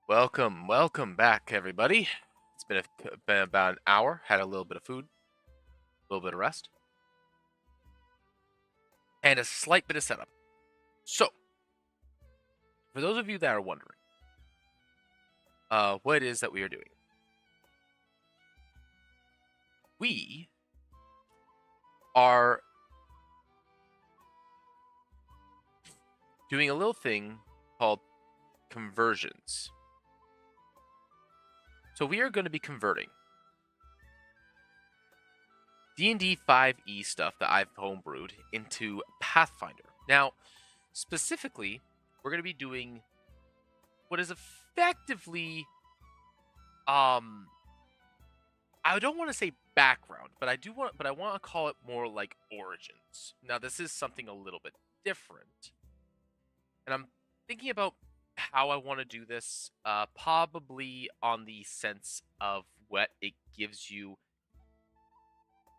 Welcome back, everybody. It's been about an hour. Had a little bit of food, a little bit of rest, and a slight bit of setup. So, for those of you that are wondering, what it is that we are doing, we are doing a little thing called conversions. So we are going to be converting D&D5e stuff that I've homebrewed into Pathfinder. Now, specifically, we're going to be doing what is effectively, I don't want to say background, but I want to call it more like origins. Now, this is something a little bit different, and I'm thinking about how I want to do this, probably on the sense of what it gives you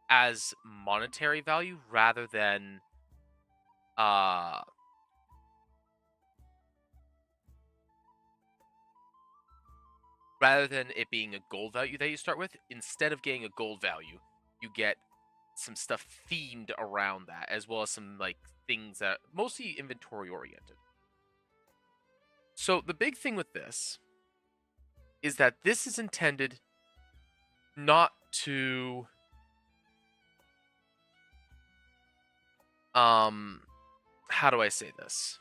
as monetary value rather than it being a gold value that you start with. Instead of getting a gold value, you get some stuff themed around that, as well as some like things that mostly inventory oriented. So the big thing with this is that this is intended not to how do I say this?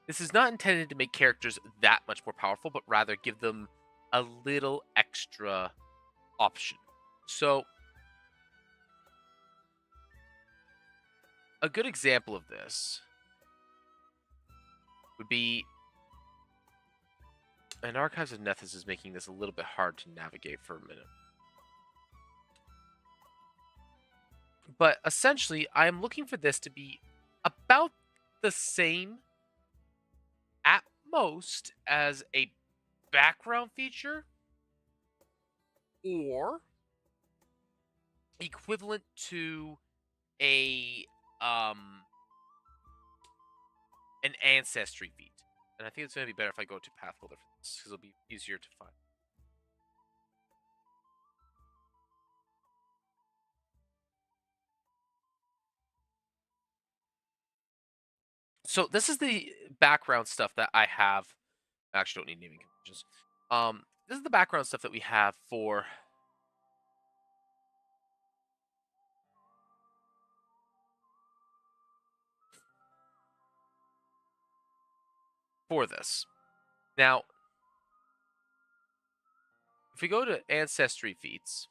This is not intended to make characters that much more powerful, but rather give them a little extra option. So, a good example of this would be, and Archives of Nethys is making this a little bit hard to navigate for a minute. But essentially, I am looking for this to be about the same at most as a background feature or equivalent to a an ancestry feat. And I think it's going to be better if I go to Pathfinder for this, because it'll be easier to find. So this is the background stuff that I have. I actually don't need naming conventions. This is the background stuff that we have for this. Now, if we go to ancestry feats,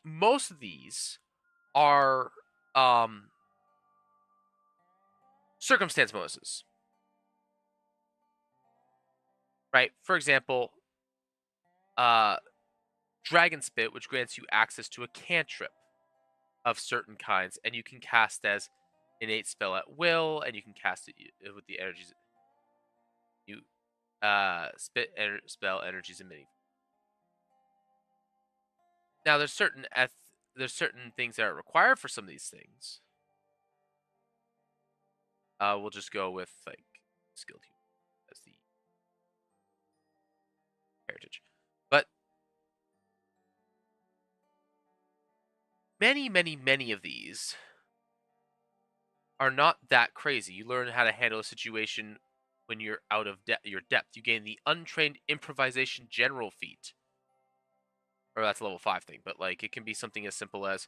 most of these are circumstance bonuses. Right? For example, Dragon Spit, which grants you access to a cantrip of certain kinds, and you can cast as innate spell at will, and you can cast it with the energies you spell energies emitting. Now, there's certain things that are required for some of these things. We'll just go with like skilled as the heritage, but many of these are not that crazy. You learn how to handle a situation when you're out of your depth. You gain the untrained improvisation general feat, or that's a level 5 thing, but like it can be something as simple as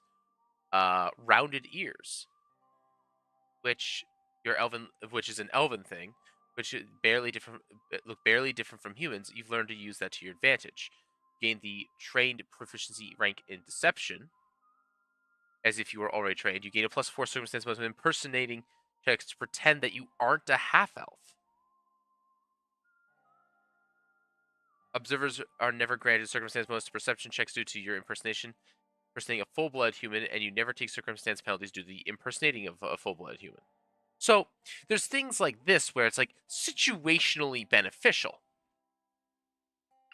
rounded ears, which is an elven thing, which is look barely different from humans. You've learned to use that to your advantage. Gain the trained proficiency rank in deception, as if you were already trained. You gain a +4 circumstance bonus when impersonating checks to pretend that you aren't a half-elf. Observers are never granted circumstance bonus to perception checks due to your impersonating a full-blooded human, and you never take circumstance penalties due to the impersonating of a full-blooded human. So there's things like this where it's like situationally beneficial,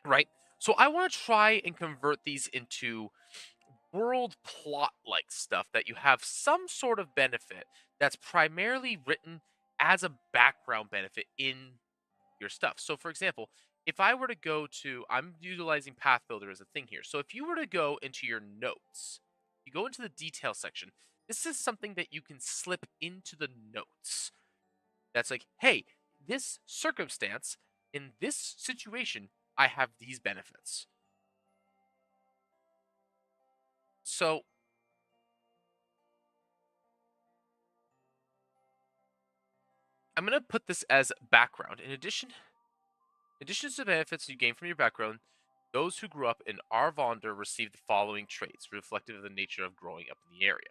right? So I want to try and convert these into world plot like stuff that you have some sort of benefit that's primarily written as a background benefit in your stuff. So, for example, if I were to go to, I'm utilizing Path Builder as a thing here. So, if you were to go into your notes, you go into the detail section. This is something that you can slip into the notes. That's like, hey, this circumstance in this situation, I have these benefits. So, I'm going to put this as background. In addition to the benefits you gain from your background, those who grew up in Arvonder receive the following traits, reflective of the nature of growing up in the area.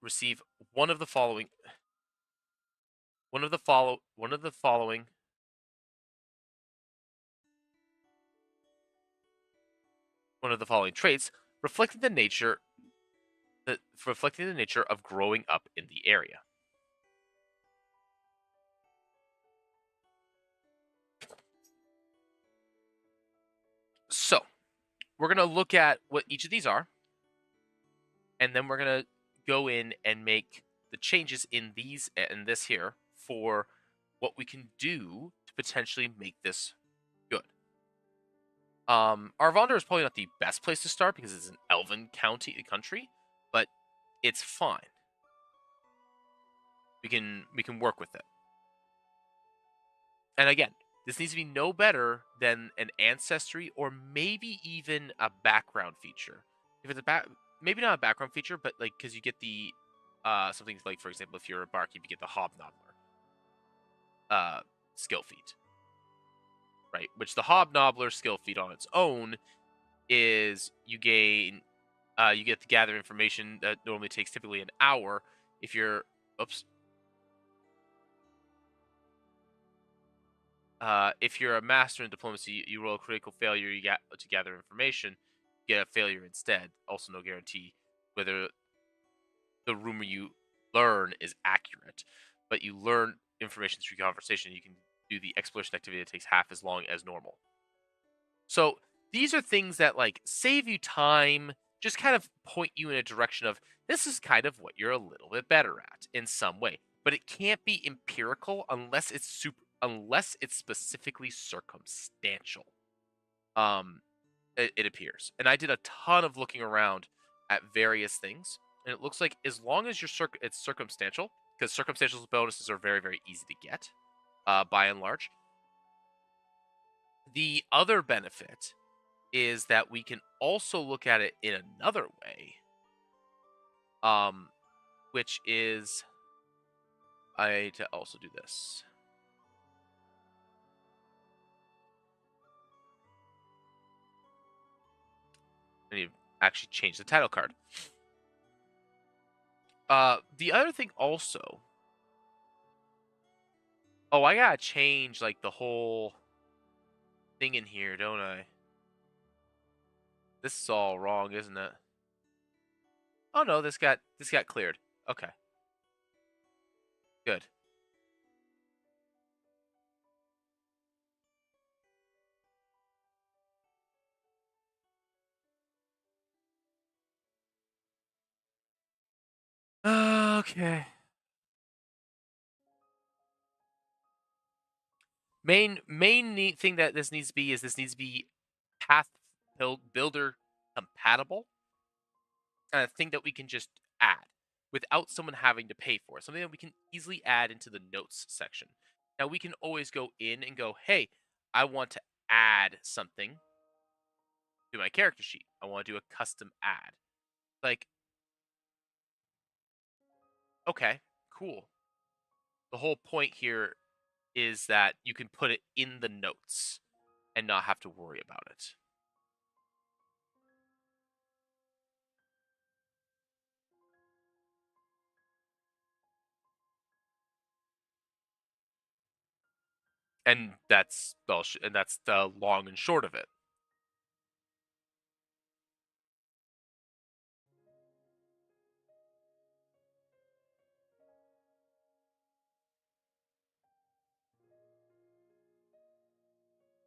Receive one of the following one of the follow one of the following one of the following traits, reflecting the nature of growing up in the area. So, we're going to look at what each of these are, and then we're going to go in and make the changes in these and this here for what we can do to potentially make this good. Arvonder is probably not the best place to start because it's an elven country, but it's fine. We can work with it. And again, this needs to be no better than an ancestry or maybe even a background feature. If it's maybe not a background feature, but like because you get the something like, for example, if you're a barkeep, you get the hobnobbler skill feat, right? Which the hobnobbler skill feat on its own is you get to gather information that normally takes typically an hour. If you're if you're a master in diplomacy, you roll a critical failure. You get to gather information, get a failure instead. Also, no guarantee whether the rumor you learn is accurate, but you learn information through conversation. You can do the exploration activity that takes half as long as normal. So these are things that like save you time, just kind of point you in a direction of this is kind of what you're a little bit better at in some way. But it can't be empirical unless it's specifically circumstantial. Um it appears. And I did a ton of looking around at various things, and it looks like as long as it's circumstantial, because circumstantial bonuses are very very easy to get by and large. The other benefit is that we can also look at it in another way, um, which is I need to also do this. I need to actually change the title card. The other thing also. Oh, I gotta change like the whole thing in here, don't I? This is all wrong, isn't it? Oh no, this got cleared. Okay, good. Okay. Main neat thing that this needs to be is this needs to be path builder compatible, and a thing that we can just add without someone having to pay for it. Something that we can easily add into the notes section. Now we can always go in and go, hey, I want to add something to my character sheet. I want to do a custom add. Like, okay, cool. The whole point here is that you can put it in the notes and not have to worry about it. And that's and that's the long and short of it.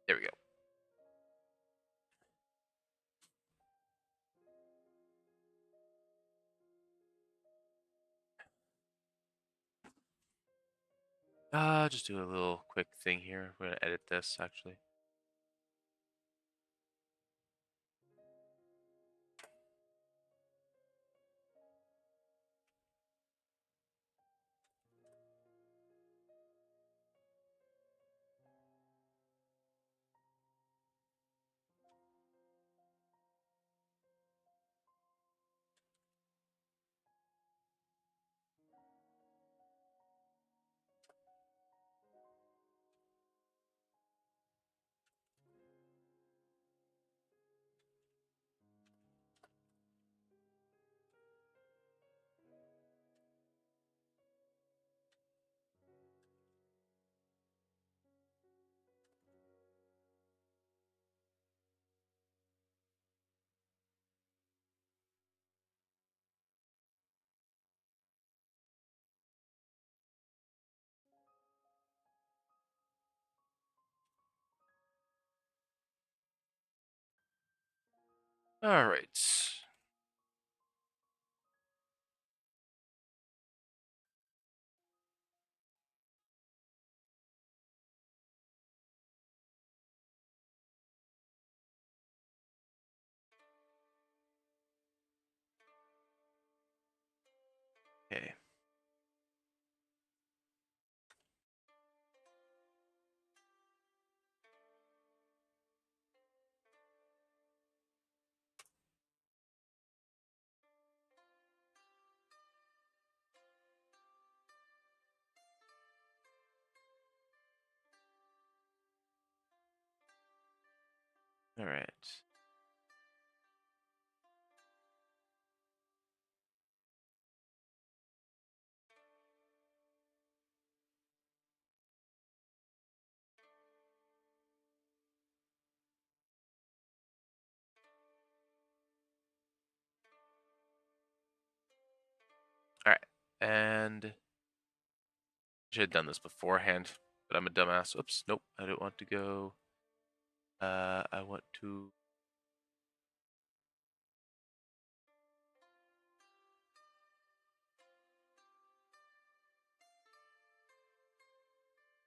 There we go. Just do a little quick thing here. We're gonna edit this actually. All right. Okay. All right. All right. And should have done this beforehand, but I'm a dumbass. Oops. Nope. I don't want to go. I want to.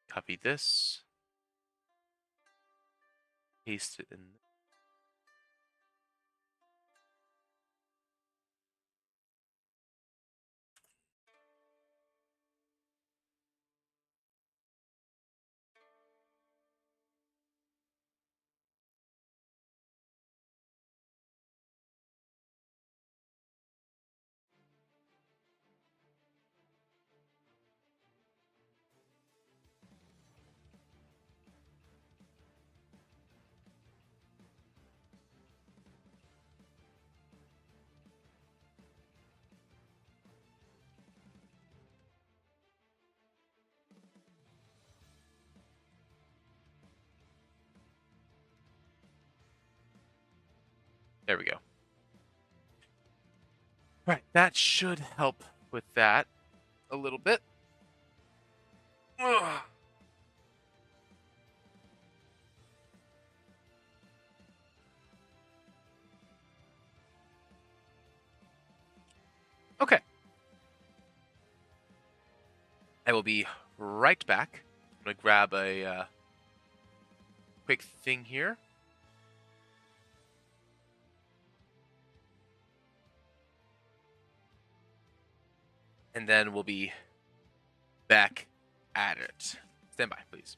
Copy this, paste it in. There we go. Right, that should help with that a little bit. Ugh. Okay. I will be right back. I'm gonna grab a quick thing here. And then we'll be back at it. Stand by, please.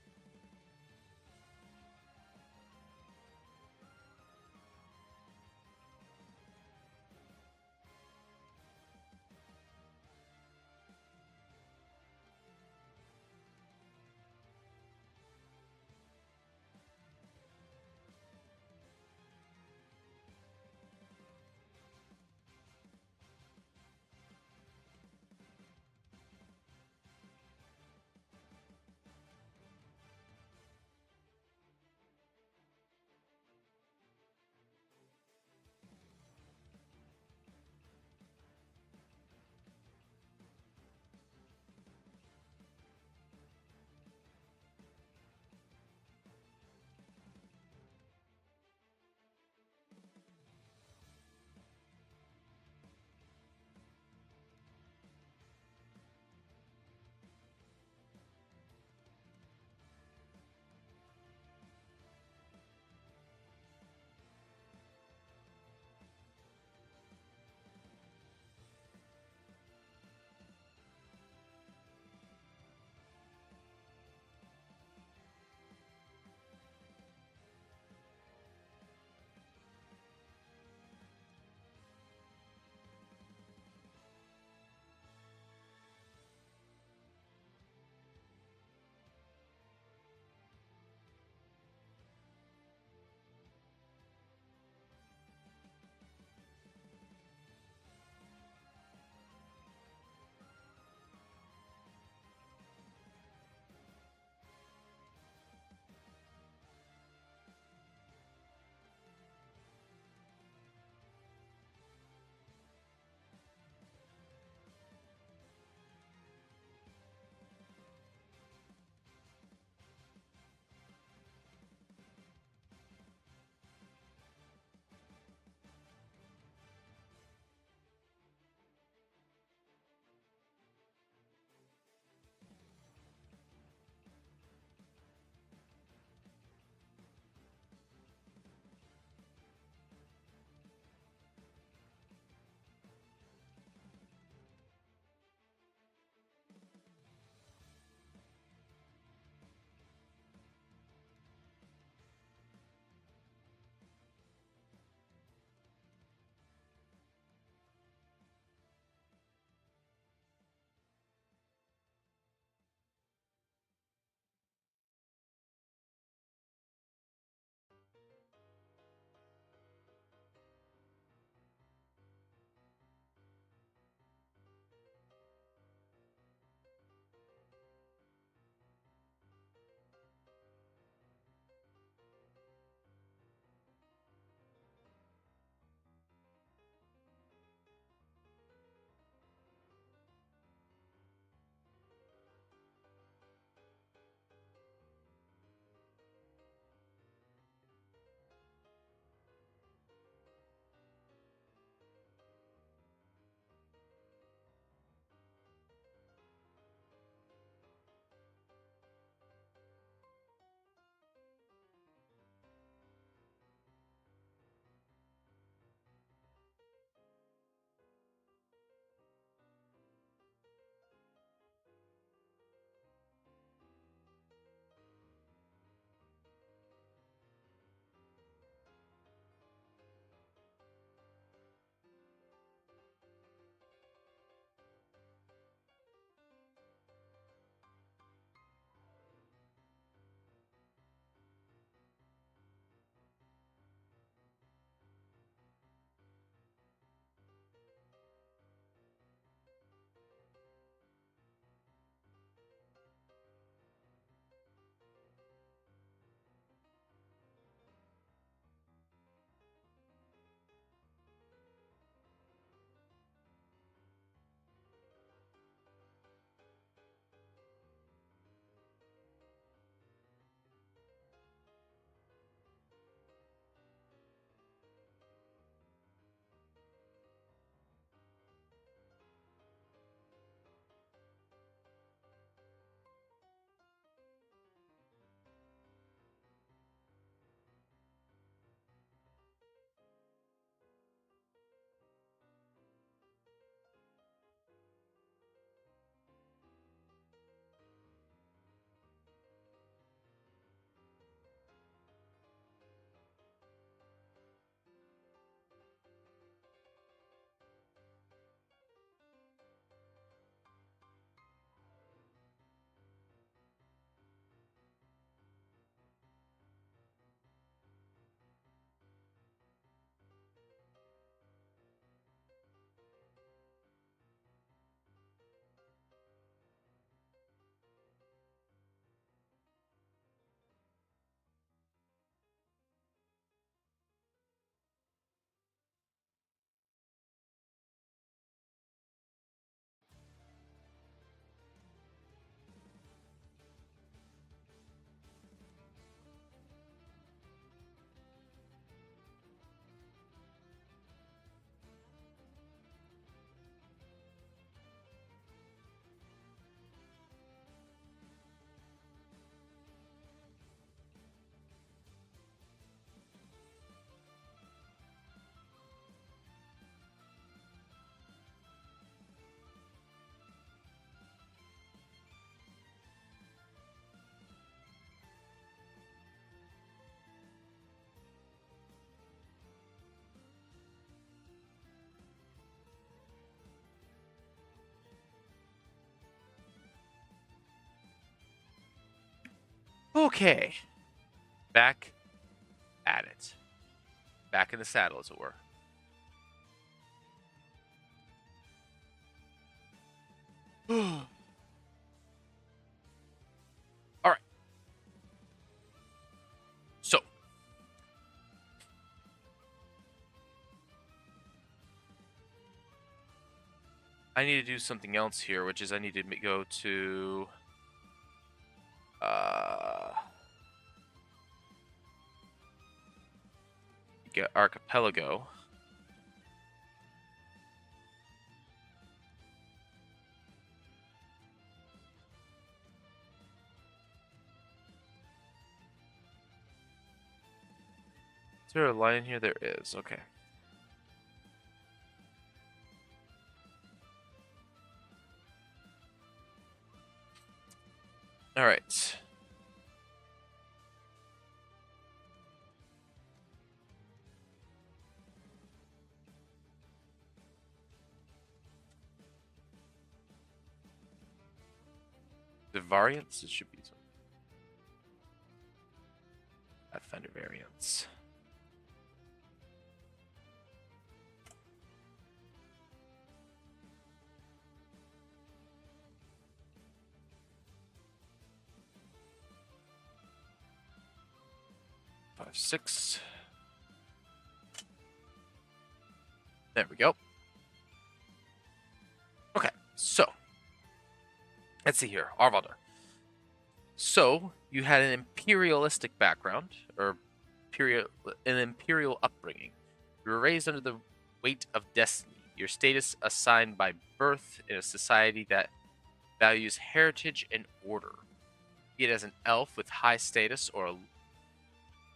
Okay. Back at it. Back in the saddle, as it were. All right. So, I need to do something else here, which is I need to go to get Archipelago. Is there a line here? There is. Okay. All right. The variants, it should be some Pathfinder variants. Five, 6. There we go. Okay, so let's see here, Arvalder. So you had an imperialistic background, or an imperial upbringing. You were raised under the weight of destiny. Your status assigned by birth in a society that values heritage and order. Be it as an elf with high status or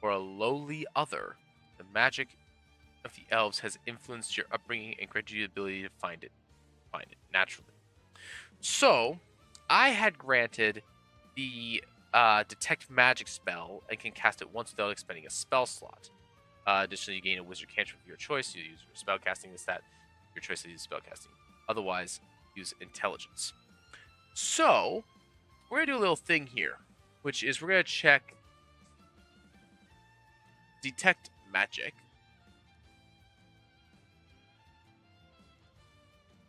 a lowly other, the magic of the elves has influenced your upbringing and granted you the ability to find it naturally. So, I had granted the detect magic spell and can cast it once without expending a spell slot. Additionally, you gain a wizard cantrip of your choice. You use your spell casting as that your choice to use spell casting. Otherwise, use intelligence. So, we're gonna do a little thing here, which is we're gonna check detect magic,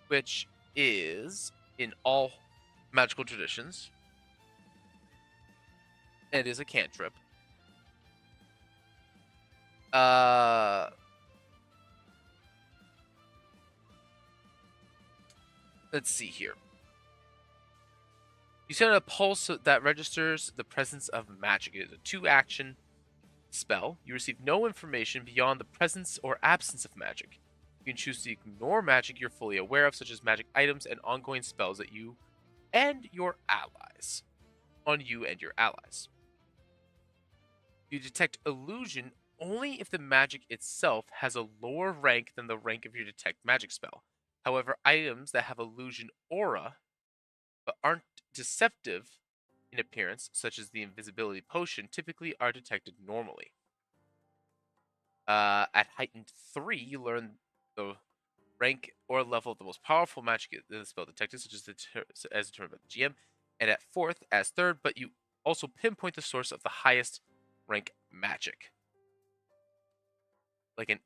which is in all magical traditions. It is a cantrip. Let's see here. You send a pulse that registers the presence of magic. It is a 2-action spell. You receive no information beyond the presence or absence of magic. You can choose to ignore magic you're fully aware of, such as magic items and ongoing spells that you and your allies. On you and your allies. You detect illusion only if the magic itself has a lower rank than the rank of your detect magic spell. However, items that have illusion aura but aren't deceptive in appearance, such as the invisibility potion, typically are detected normally. At heightened 3, you learn the rank or level of the most powerful magic in the spell detected, such as as determined by the GM, and at 4th as 3rd, but you also pinpoint the source of the highest rank magic. Like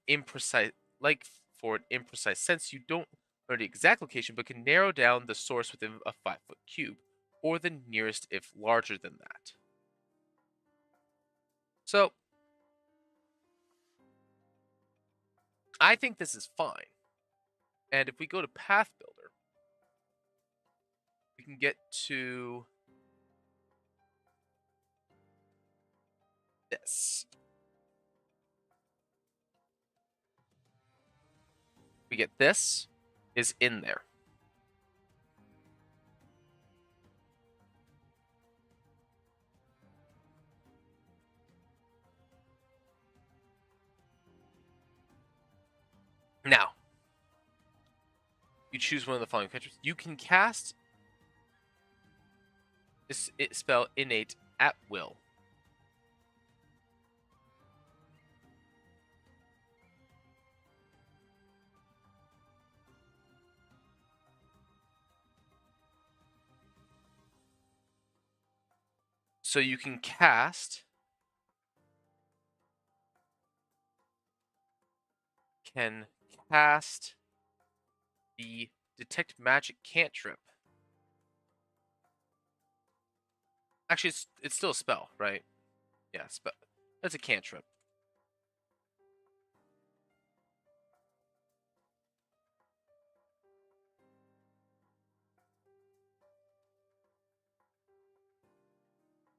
for an imprecise sense, you don't learn the exact location, but can narrow down the source within a 5-foot cube, or the nearest if larger than that. So, I think this is fine. And if we go to Path Builder, we can get to this. We get this is in there. Now, you choose one of the following cantrips. You can cast this spell innate at will. So you can cast the detect magic cantrip. Actually, it's still a spell, right? Yeah, spell. That's a cantrip.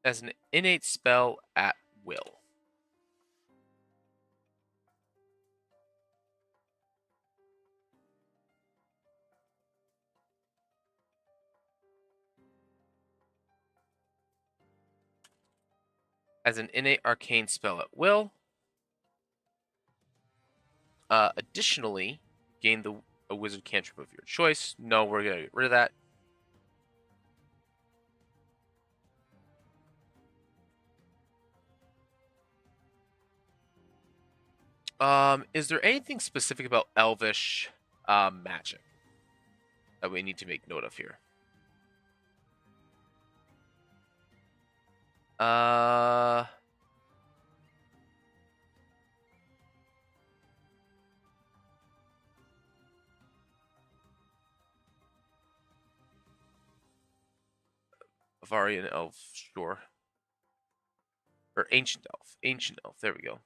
As an innate spell at will. As an innate arcane spell at will. Additionally, gain a wizard cantrip of your choice. No, we're gonna get rid of that. Is there anything specific about elvish magic that we need to make note of here? Bavarian elf, sure. Or ancient elf. Ancient elf, there we go.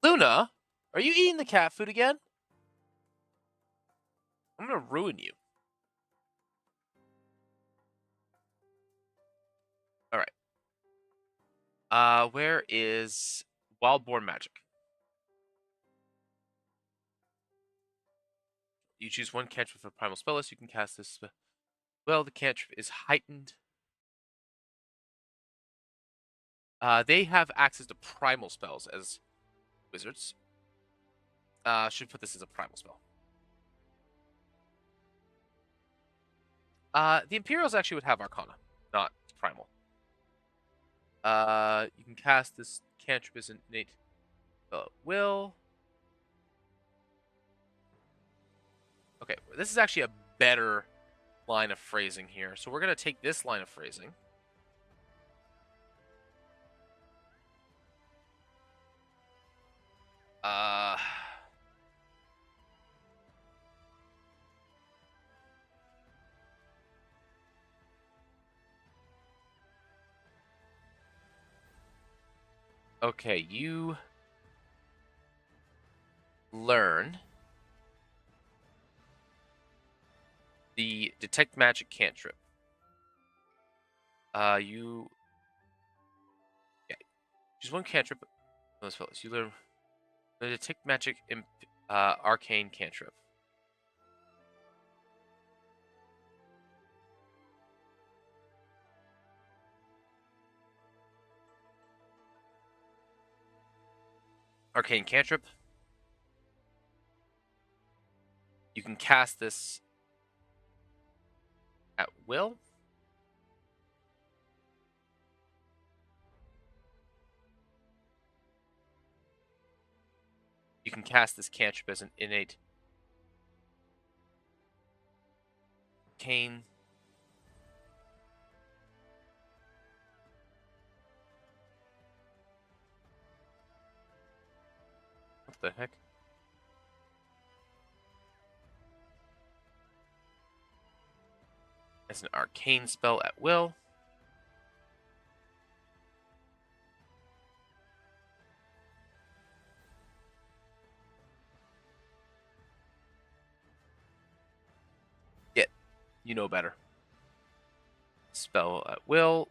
Luna, are you eating the cat food again? I'm gonna ruin you. Alright. Where is Wildborn Magic? You choose one cantrip for primal spell list. You can cast this. Well, the cantrip is heightened. They have access to primal spells as wizards. Should put this as a primal spell. The Imperials actually would have Arcana, not primal. You can cast this cantrip as an innate will. Okay, this is actually a better line of phrasing here. So we're gonna take this line of phrasing. Uh. Okay, you learn the detect magic cantrip. You choose one cantrip. Those fellows. You learn the detect magic arcane cantrip. Arcane cantrip. You can cast this at will. You can cast this cantrip as an innate arcane. What the heck? As an arcane spell at will. You know better. Spell at will.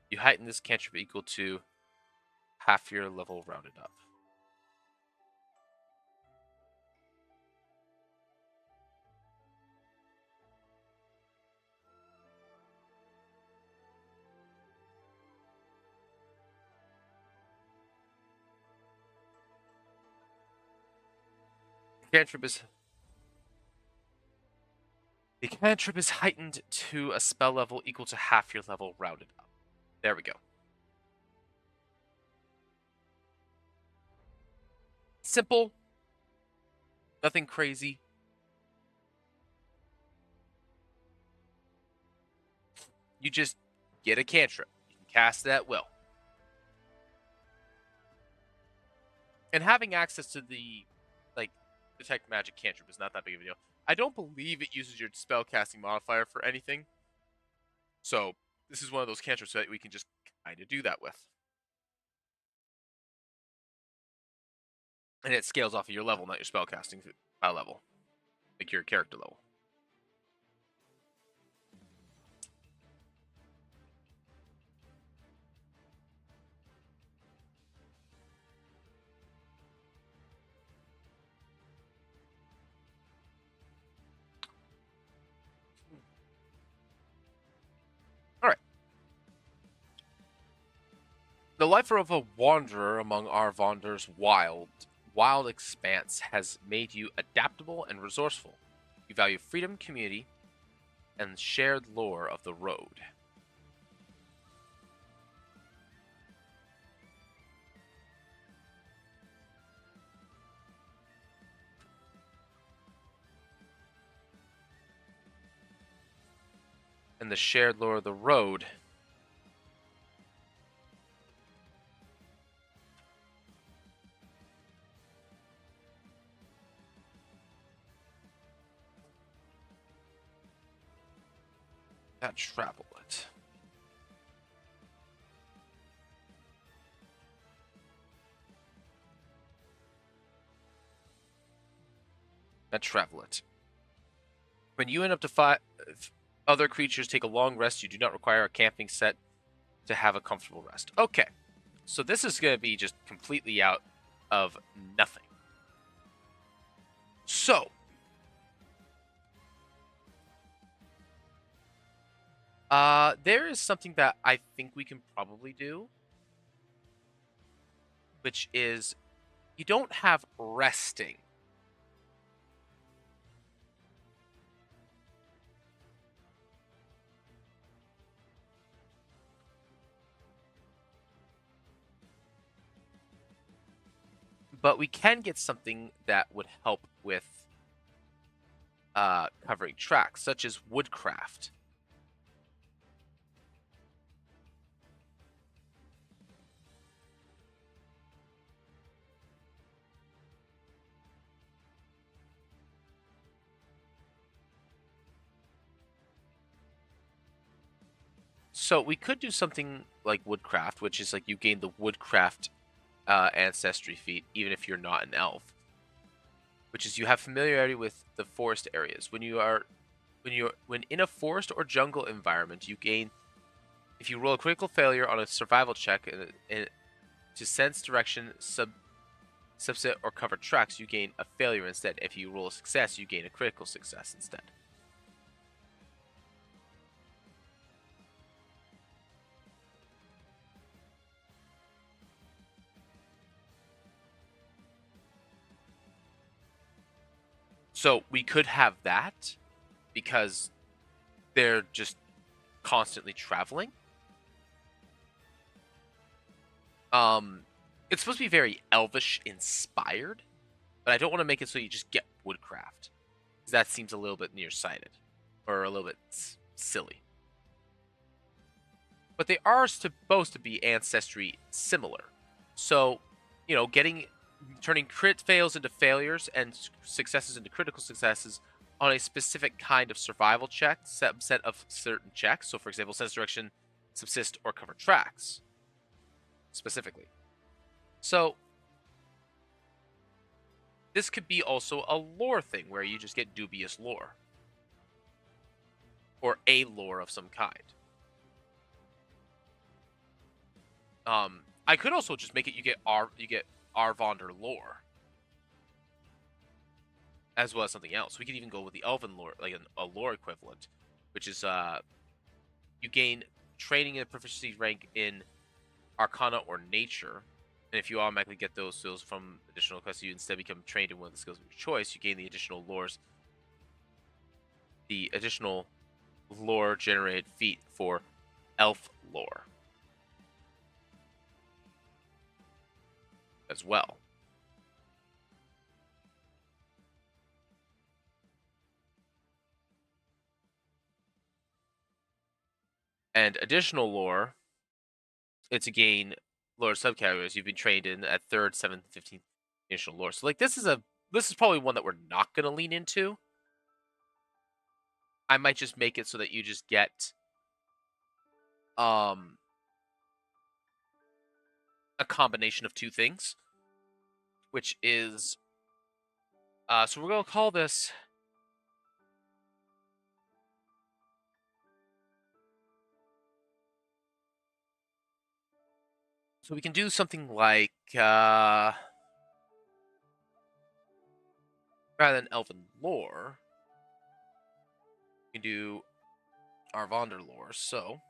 You heighten this cantrip equal to half your level rounded up. The cantrip is heightened to a spell level equal to half your level rounded up. There we go. Simple. Nothing crazy. You just get a cantrip. You can cast it at will. And having access to the, like, detect magic cantrip is not that big of a deal. I don't believe it uses your spellcasting modifier for anything. So this is one of those cantrips that we can just kind of do that with. And it scales off of your level, not your spellcasting level. Like your character level. Alright. The life of a wanderer among Arvonder's wild expanse has made you adaptable and resourceful. You value freedom, community, and shared lore of the road. And the shared lore of the road. That travel it. That travel it. When you end up to fight, other creatures take a long rest, you do not require a camping set to have a comfortable rest. Okay. So this is going to be just completely out of nothing. So, there is something that I think we can probably do, which is you don't have resting. But we can get something that would help with covering tracks, such as woodcraft. So we could do something like woodcraft, which is like you gain the woodcraft ancestry feat, even if you're not an elf. Which is you have familiarity with the forest areas. When in a forest or jungle environment, you gain, if you roll a critical failure on a survival check to sense direction, subset, or cover tracks, you gain a failure instead. If you roll a success, you gain a critical success instead. So we could have that because they're just constantly traveling. It's supposed to be very elvish inspired, but I don't want to make it so you just get woodcraft, because that seems a little bit nearsighted or a little bit silly. But they are supposed to be ancestry similar, so turning crit fails into failures and successes into critical successes on a specific kind of survival check, subset of certain checks. So, for example, sense direction, subsist, or cover tracks specifically. So this could be also a lore thing where you just get dubious lore or a lore of some kind. I could also just make it you get Arvonder lore as well as something else. We could even go with the Elven lore, like a lore equivalent, which is you gain training and proficiency rank in Arcana or Nature, and if you automatically get those skills from additional quests, you instead become trained in one of the skills of your choice. You gain the additional lore generated feat for Elf lore as well. And additional lore, it's a gain lore subcategories you've been trained in at 3rd, 7th, 15th additional lore. So like this is probably one that we're not going to lean into. I might just make it so that you just get a combination of two things, which is so we're going to call this so we can do something like rather than elven lore, we can do Arvander lore. So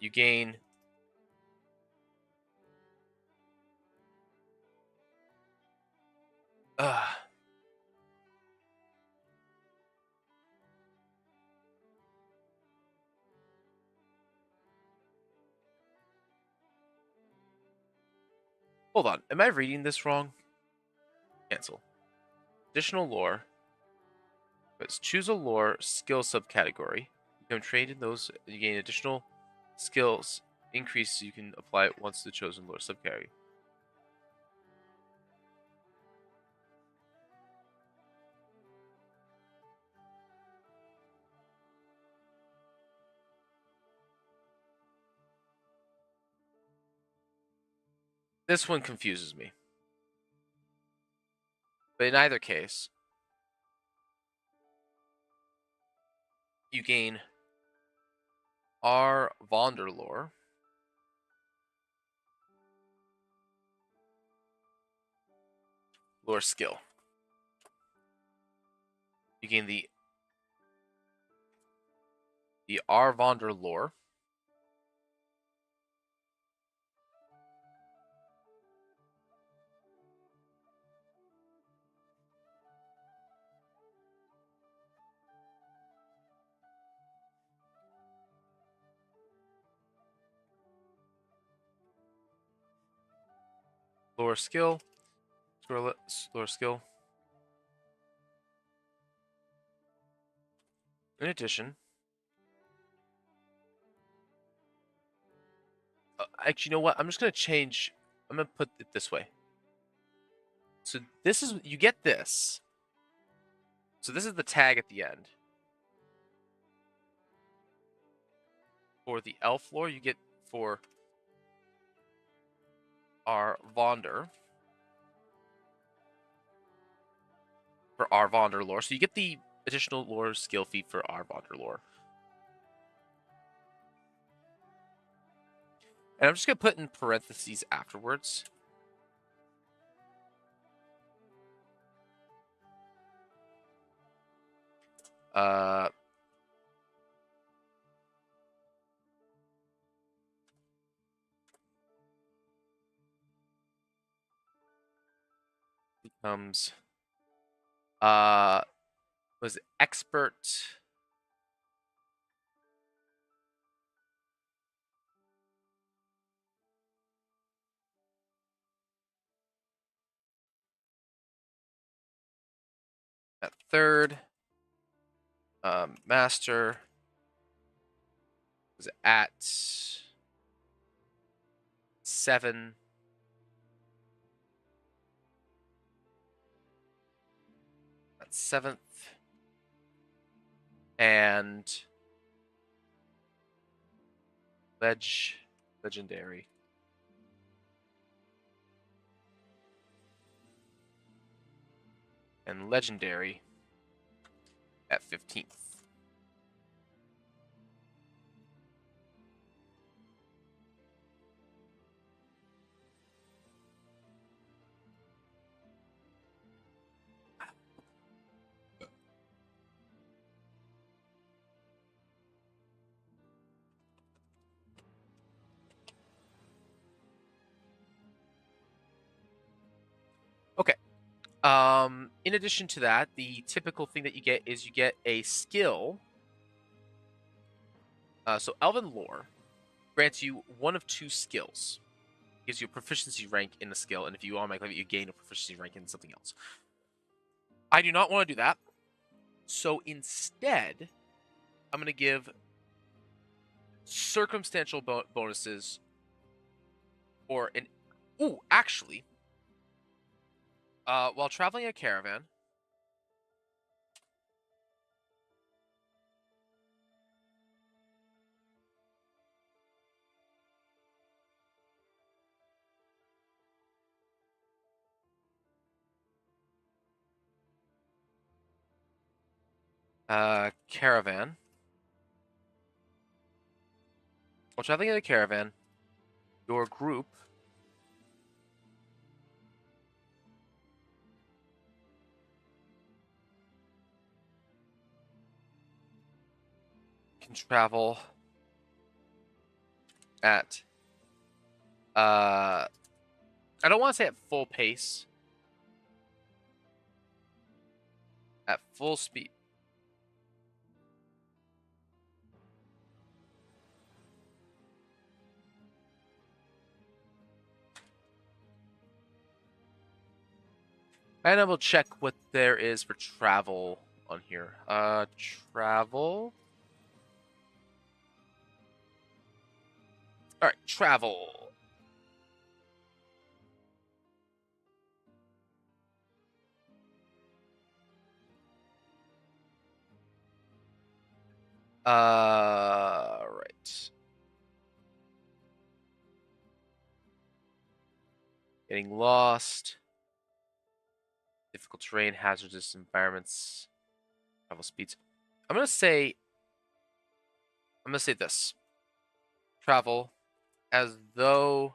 you gain hold on, am I reading this wrong? Cancel. Additional lore. Let's choose a lore skill subcategory. Become trained in those, you gain additional skills increase you can apply it once the chosen lore subcategory. This one confuses me. But in either case, you gain Arvander lore. Lore skill. You gain the Arvander lore. Lore skill. Lore skill. In addition, actually, you know what? I'm just going to change. I'm going to put it this way. So this is, you get this. So this is the tag at the end. For the elf lore, you get for Arvander. For Arvander lore. So you get the additional lore skill feat for Arvander lore. And I'm just going to put in parentheses afterwards. Becomes was expert at 3rd. Master was at 7. At 7th. And legendary. And legendary at 15th. Okay. In addition to that, the typical thing that you get is you get a skill. So Elven lore. grants you one of two skills. Gives you a proficiency rank in a skill, and if you automatically you gain a proficiency rank in something else. I do not want to do that. So instead, I'm going to give circumstantial bonuses or an... Ooh, actually, while traveling a caravan, caravan. While traveling in a caravan, your group can travel at I don't want to say at full pace. At full speed. And I will check what there is for travel on here. Travel. All right, travel. Right. Getting lost. Difficult terrain, hazardous environments, travel speeds. I'm gonna say this. Travel as though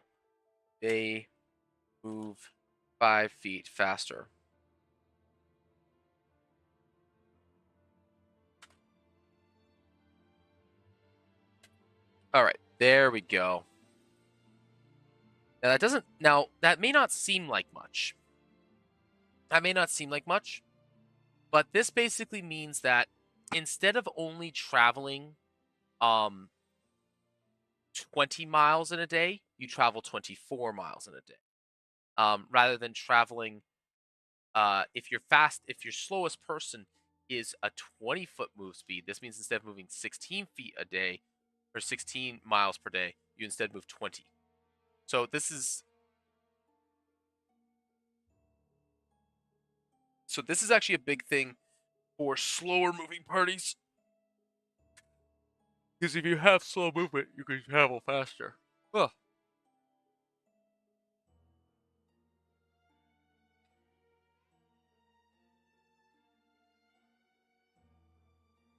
they move 5 feet faster. All right, there we go. Now that may not seem like much. But this basically means that instead of only traveling 20 miles in a day, you travel 24 miles in a day. Rather than traveling if your slowest person is a 20-foot move speed, this means instead of moving 16 feet a day or 16 miles per day, you instead move 20. So this is actually a big thing for slower moving parties. Because if you have slow movement, you can travel faster. Ugh.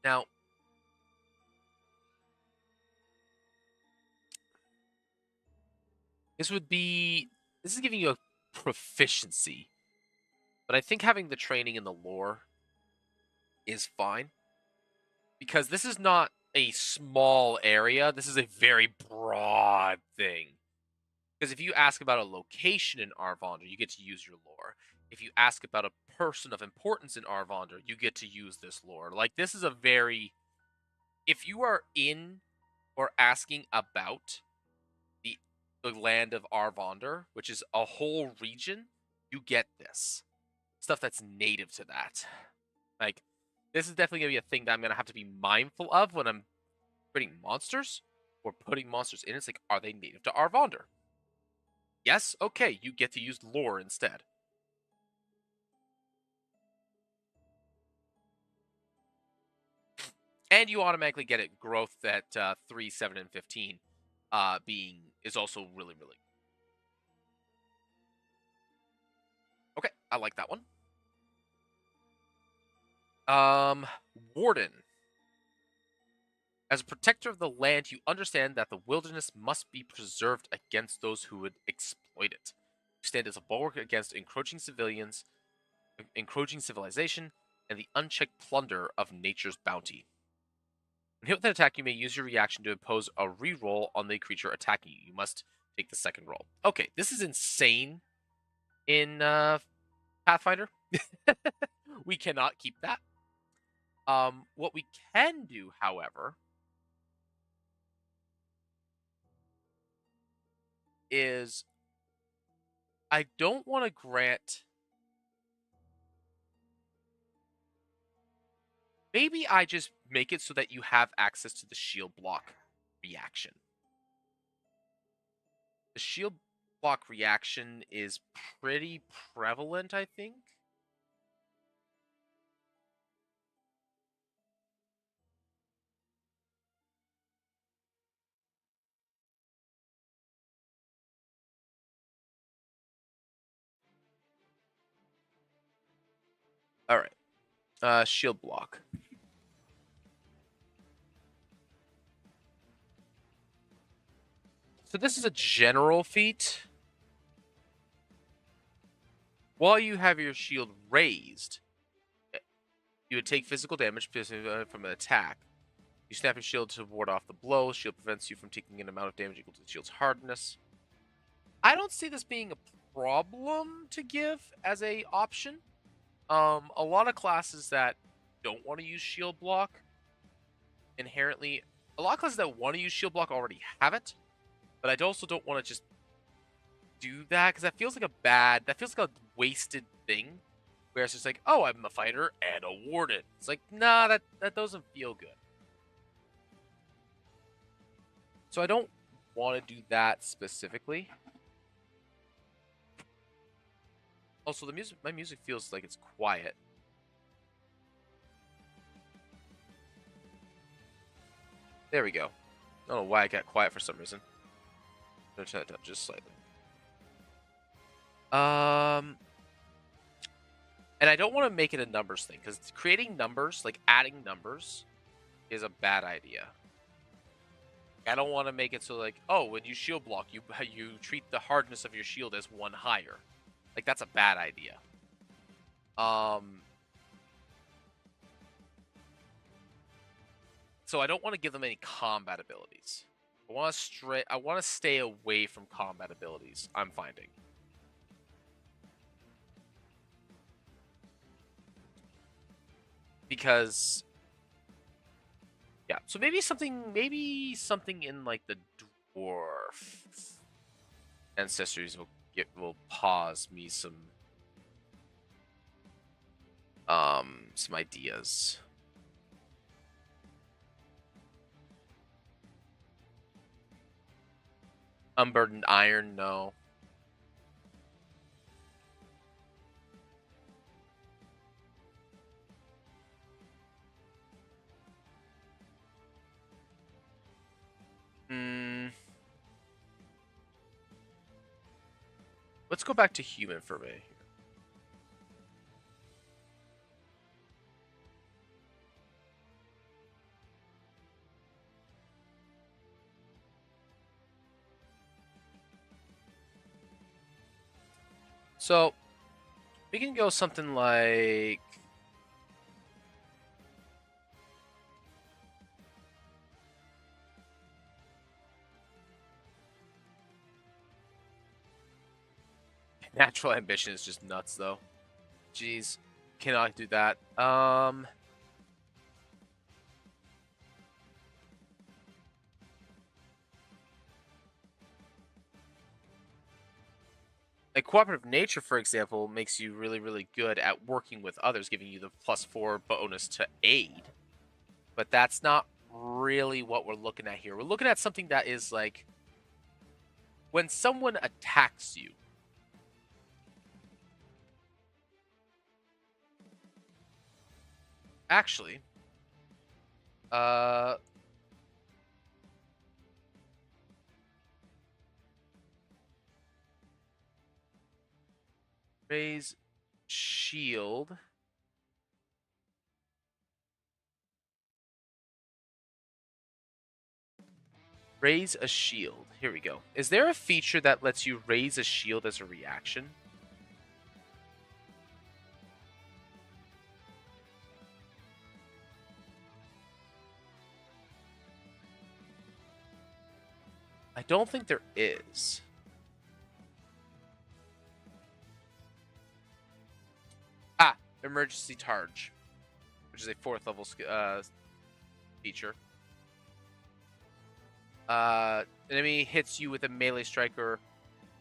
Now, this is giving you a proficiency. But I think having the training in the lore is fine. Because this is not a small area. This is a very broad thing. Because if you ask about a location in Arvonder, you get to use your lore. If you ask about a person of importance in Arvonder, you get to use this lore. Like, this is a very... If you are in or asking about the land of Arvonder, which is a whole region, you get this. Stuff that's native to that. Like, this is definitely going to be a thing that I'm going to have to be mindful of when I'm creating monsters or putting monsters in. It's like, are they native to Arvonder? Yes? Okay, you get to use lore instead. And you automatically get it growth at 3, 7, and 15 is also really, really... Okay, I like that one. Warden. As a protector of the land, you understand that the wilderness must be preserved against those who would exploit it. You stand as a bulwark against encroaching civilization, and the unchecked plunder of nature's bounty. When hit with an attack, you may use your reaction to impose a reroll on the creature attacking you. You must take the second roll. Okay, this is insane in Pathfinder. We cannot keep that. What we can do, however, is I don't want to grant. Maybe I just make it so that you have access to the shield block reaction. The shield block reaction is pretty prevalent, I think. All right. Shield block. So this is a general feat. While you have your shield raised, you would take physical damage from an attack. You snap your shield to ward off the blow. Shield prevents you from taking an amount of damage equal to the shield's hardness. I don't see this being a problem to give as a option. A lot of classes that don't want to use shield block inherently, a lot of classes that want to use shield block already have it, but I also don't want to just do that because that feels like a wasted thing. Where it's just like, oh, I'm a fighter and a warden. It's like, nah, that doesn't feel good. So I don't want to do that specifically. Also, my music feels like it's quiet. There we go. I don't know why it got quiet for some reason. I'm gonna turn that down just slightly. And I don't want to make it a numbers thing, because creating numbers, like adding numbers, is a bad idea. I don't want to make it so like, oh, when you shield block, you treat the hardness of your shield as 1 higher. Like, that's a bad idea. So I don't want to give them any combat abilities. I want to stay away from combat abilities, I'm finding. Because yeah, so maybe something in like the dwarf ancestries will pause me some ideas. Unburdened iron, no. Let's go back to human for a minute here. So we can go something like natural ambition is just nuts though. Jeez, cannot do that. Like cooperative nature, for example, makes you really, really good at working with others, giving you the +4 bonus to aid. But that's not really what we're looking at here. We're looking at something that is like when someone attacks you. Actually, raise shield. Raise a shield. Here we go. Is there a feature that lets you raise a shield as a reaction? I don't think there is. Ah, emergency charge, which is a 4th level feature. Enemy hits you with a melee strike or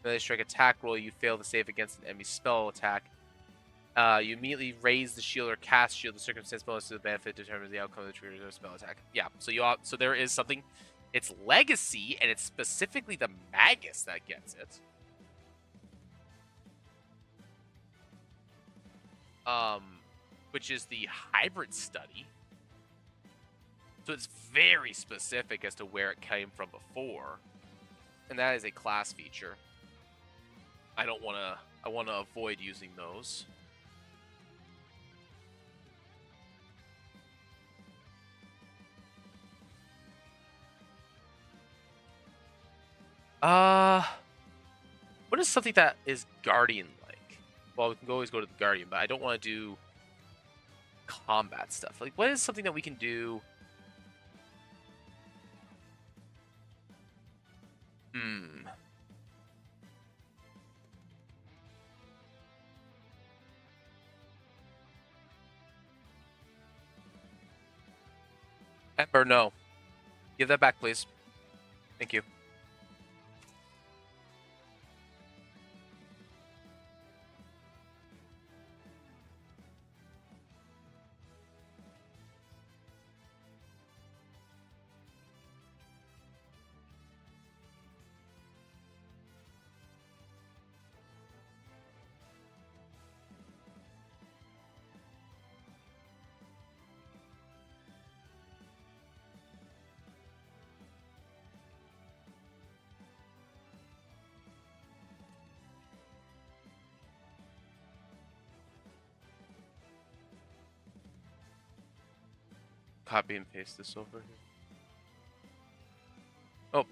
Melee strike attack roll, you fail to save against an enemy spell attack. You immediately raise the shield or cast shield. The circumstance bonus to the benefit determines the outcome of the trigger of spell attack. Yeah, so there is something. It's legacy, and it's specifically the Magus that gets it. Which is the hybrid study. So it's very specific as to where it came from before, and that is a class feature. I want to avoid using those. What is something that is Guardian-like? Well, we can always go to the Guardian, but I don't want to do combat stuff. Like, what is something that we can do? Ember, no. Give that back, please. Thank you. Copy and paste this over here. Oh.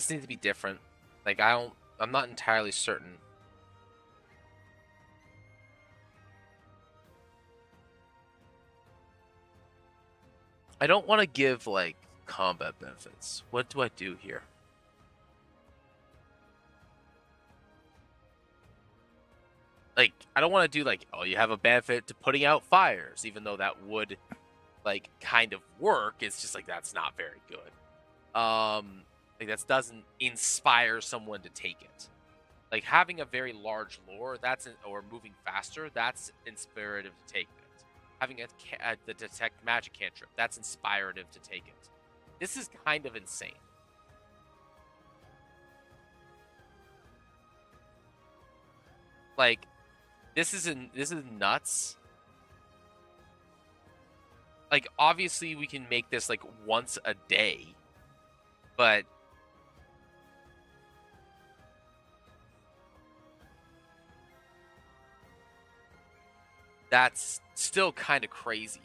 This needs to be different. Like, I'm not entirely certain. I don't want to give, like, combat benefits. What do I do here? Like, I don't want to do, like, oh, you have a benefit to putting out fires, even though that would, like, kind of work. It's just, like, that's not very good. Like that doesn't inspire someone to take it. Like having a very large lore, or moving faster, that's inspirative to take it. Having the detect magic cantrip, that's inspirative to take it. This is kind of insane. Like this is nuts. Like obviously we can make this like once a day, but that's still kind of crazy.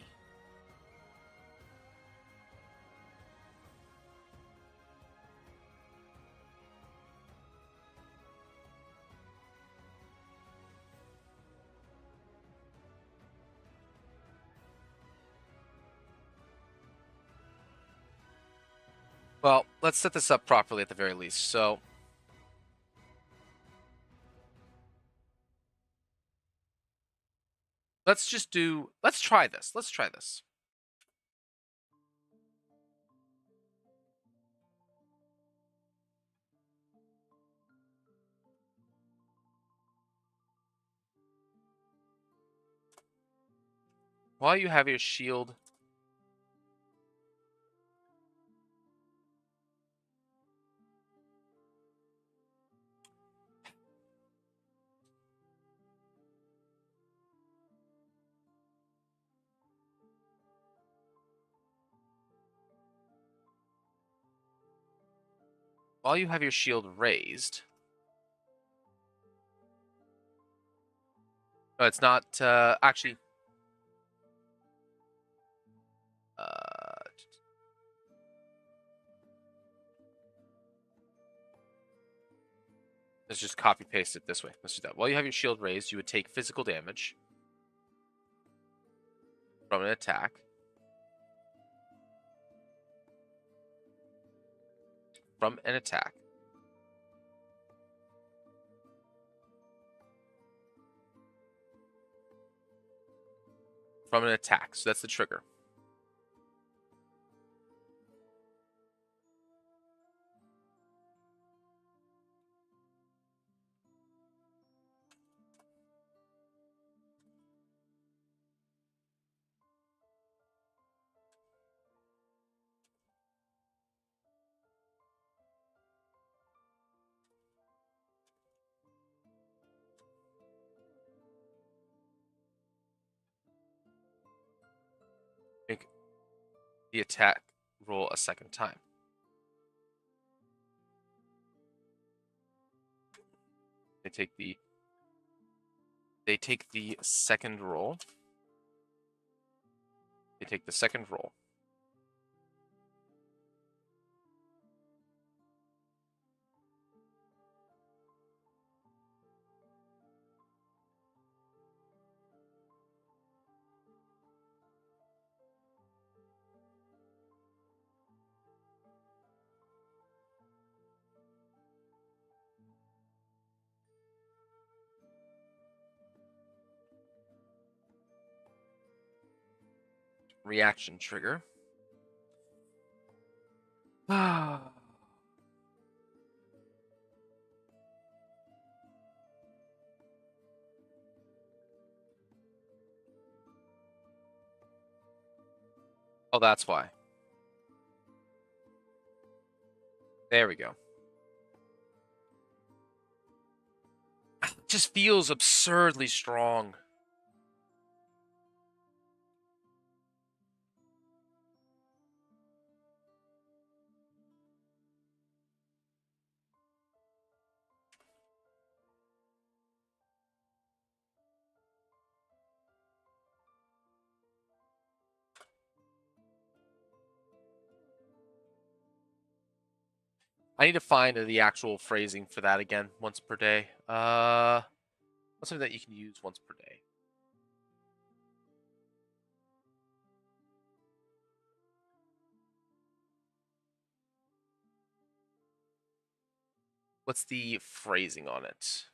Well, let's set this up properly at the very least. So let's try this. Let's try this. While you have your shield, raised. No, it's not actually. Uh, let's just copy paste it this way. Let's do that. While you have your shield raised, you would take physical damage from an attack. From an attack. From an attack. So that's the trigger. Make the attack roll a second time. They take the second roll. They take the second roll. Reaction trigger. Oh, that's why. There we go. It just feels absurdly strong. I need to find the actual phrasing for that again. Once per day. What's something that you can use once per day? What's the phrasing on it?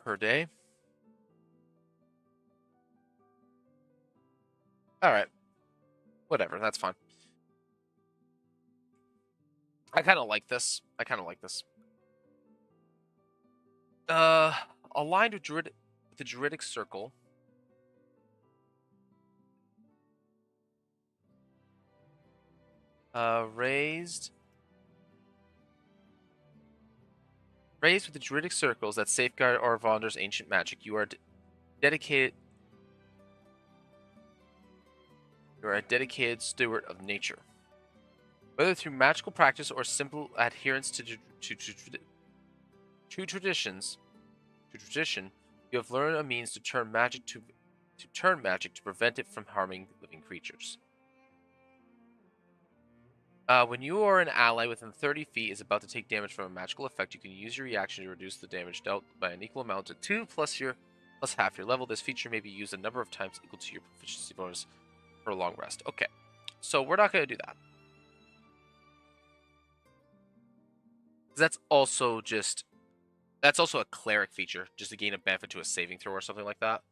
per day. All right, whatever. That's fine. I kind of like this. I kind of like this. Uh, aligned with the Druidic Circle. Raised with the Druidic circles that safeguard Orvander's ancient magic. You are dedicated. You are a dedicated steward of nature. Whether through magical practice or simple adherence to tradition, you have learned a means to turn magic to prevent it from harming living creatures. When you or an ally within 30 feet is about to take damage from a magical effect, you can use your reaction to reduce the damage dealt by an equal amount to 2 plus half your level. This feature may be used a number of times equal to your proficiency bonus for a long rest. Okay, so we're not going to do that. That's also a cleric feature, just to gain a benefit to a saving throw or something like that.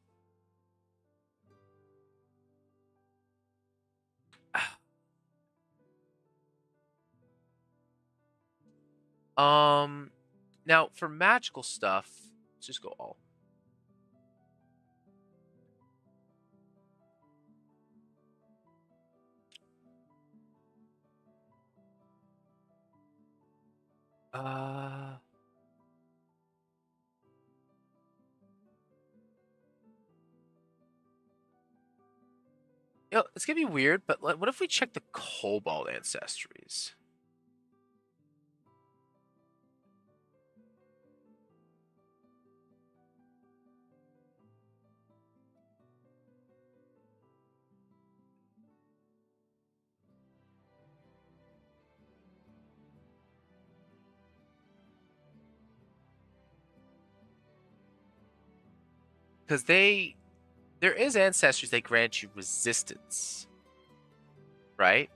Now for magical stuff, let's just go all. You know, it's gonna be weird, but what if we check the Cobalt ancestries? Because there is ancestries that grant you resistance, right?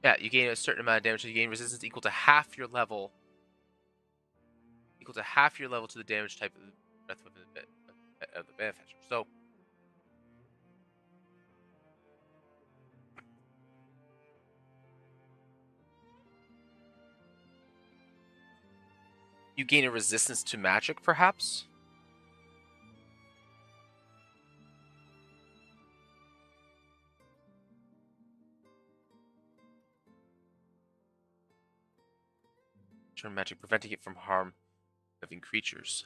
Yeah, you gain a certain amount of damage, so you gain resistance equal to half your level. Equal to half your level to the damage type of the breath of the benefactor. So you gain a resistance to magic, perhaps? Turn magic, preventing it from harm living creatures.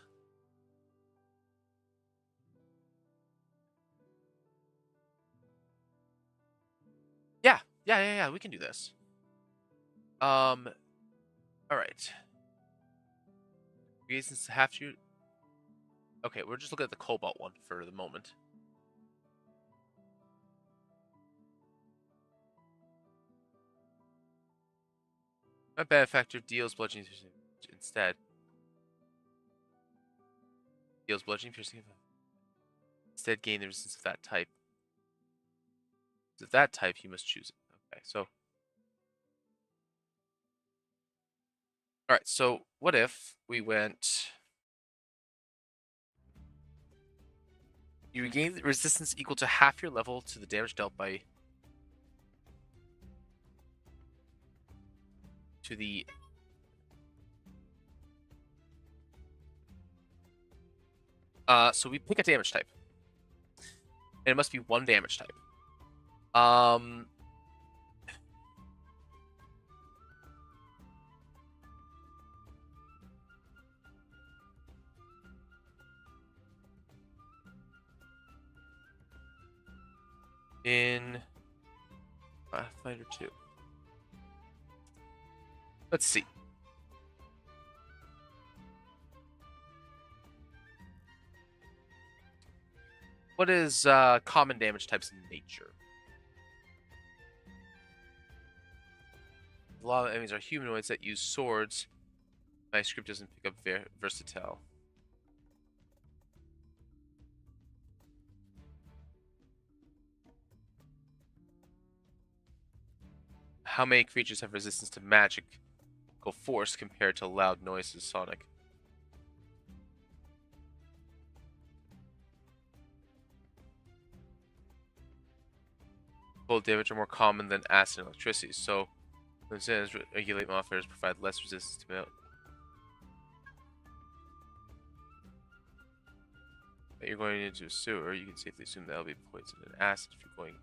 Yeah, we can do this. All right. Reasons to have to. Okay, we're just looking at the Cobalt one for the moment. My benefactor deals bludgeoning instead. Deals bludgeoning piercing. Instead, gain the resistance of that type. Of that type, you must choose it. Okay, so. Alright, so what if we went. You regain resistance equal to half your level to the damage dealt by. To the. So we pick a damage type. And it must be one damage type. In Pathfinder 2. Let's see. What is common damage types in nature? A lot of enemies are humanoids that use swords. My script doesn't pick up versatile. How many creatures have resistance to magical force compared to loud noises, Sonic? Cold damage are more common than acid and electricity, so instead regulate modifiers provide less resistance to metal. That you're going into a sewer, you can safely assume that'll be poison and acid. If you're going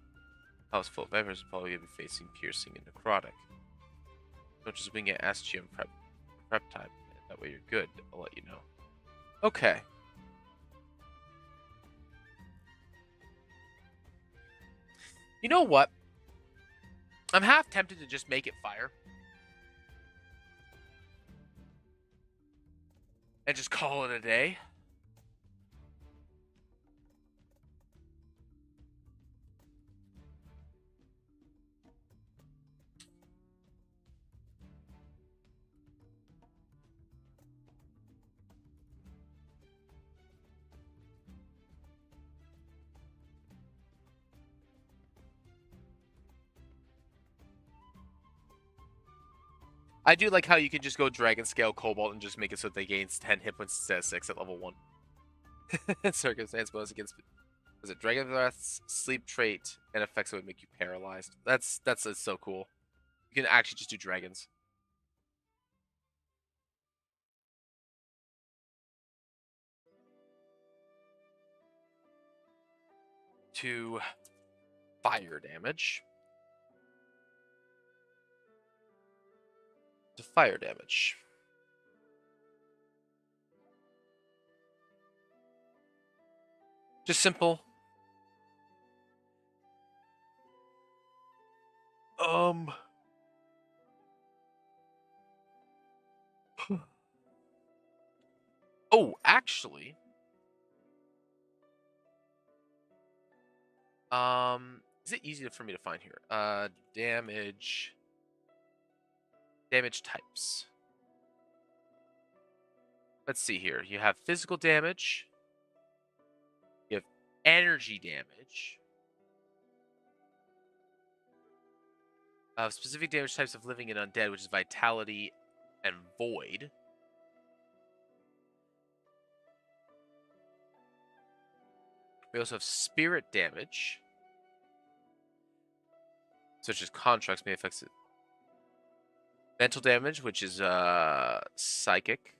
house full of vipers, you're probably gonna be facing piercing and necrotic. Don't just wing it, ask GM prep time. That way you're good. I'll let you know. Okay. You know what? I'm half tempted to just make it fire. And just call it a day. I do like how you can just go Dragon Scale Cobalt and just make it so that they gain 10 hit points instead of 6 at level 1. Circumstance bonus against... Was it Dragon Breath's sleep trait and effects that would make you paralyzed? That's so cool. You can actually just do dragons. To fire damage. To fire damage. Just simple. Oh, actually. Is it easy for me to find here? Damage types. Let's see here. You have physical damage. You have energy damage. Specific damage types of living and undead, which is vitality and void. We also have spirit damage, such as constructs may affect it. Mental damage, which is psychic.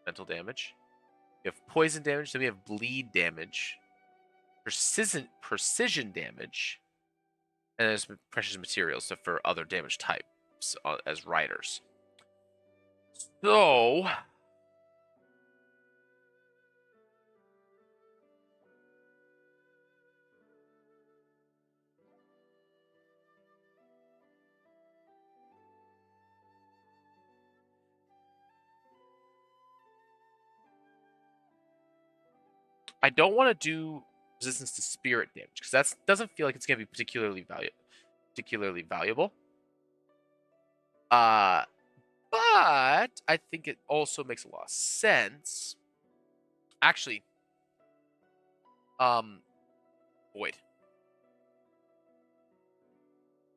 Mental damage. We have poison damage. Then we have bleed damage. Precision damage. And there's precious materials for other damage types as riders. So... I don't want to do resistance to spirit damage because that doesn't feel like it's going to be particularly valuable. But I think it also makes a lot of sense. Actually, void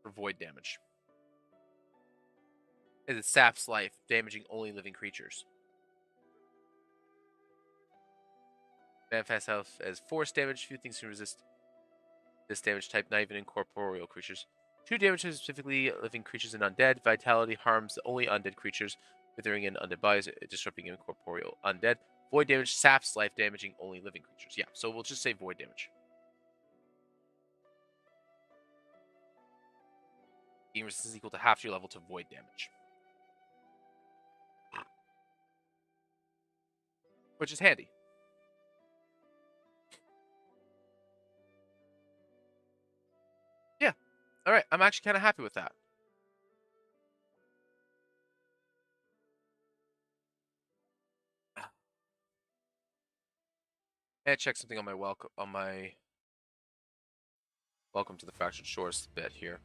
for void damage. It saps life, damaging only living creatures. Manifest health as force damage. Few things can resist this damage type, not even incorporeal creatures. 2 damage to specifically living creatures and undead. Vitality harms only undead creatures, withering in undead bodies, disrupting incorporeal undead. Void damage saps life, damaging only living creatures. Yeah, so we'll just say void damage. Gain resistance equal to half your level to void damage. Which is handy. Yeah. Alright, I'm actually kind of happy with that. And check something on my welcome to the Fractured Shores bit here.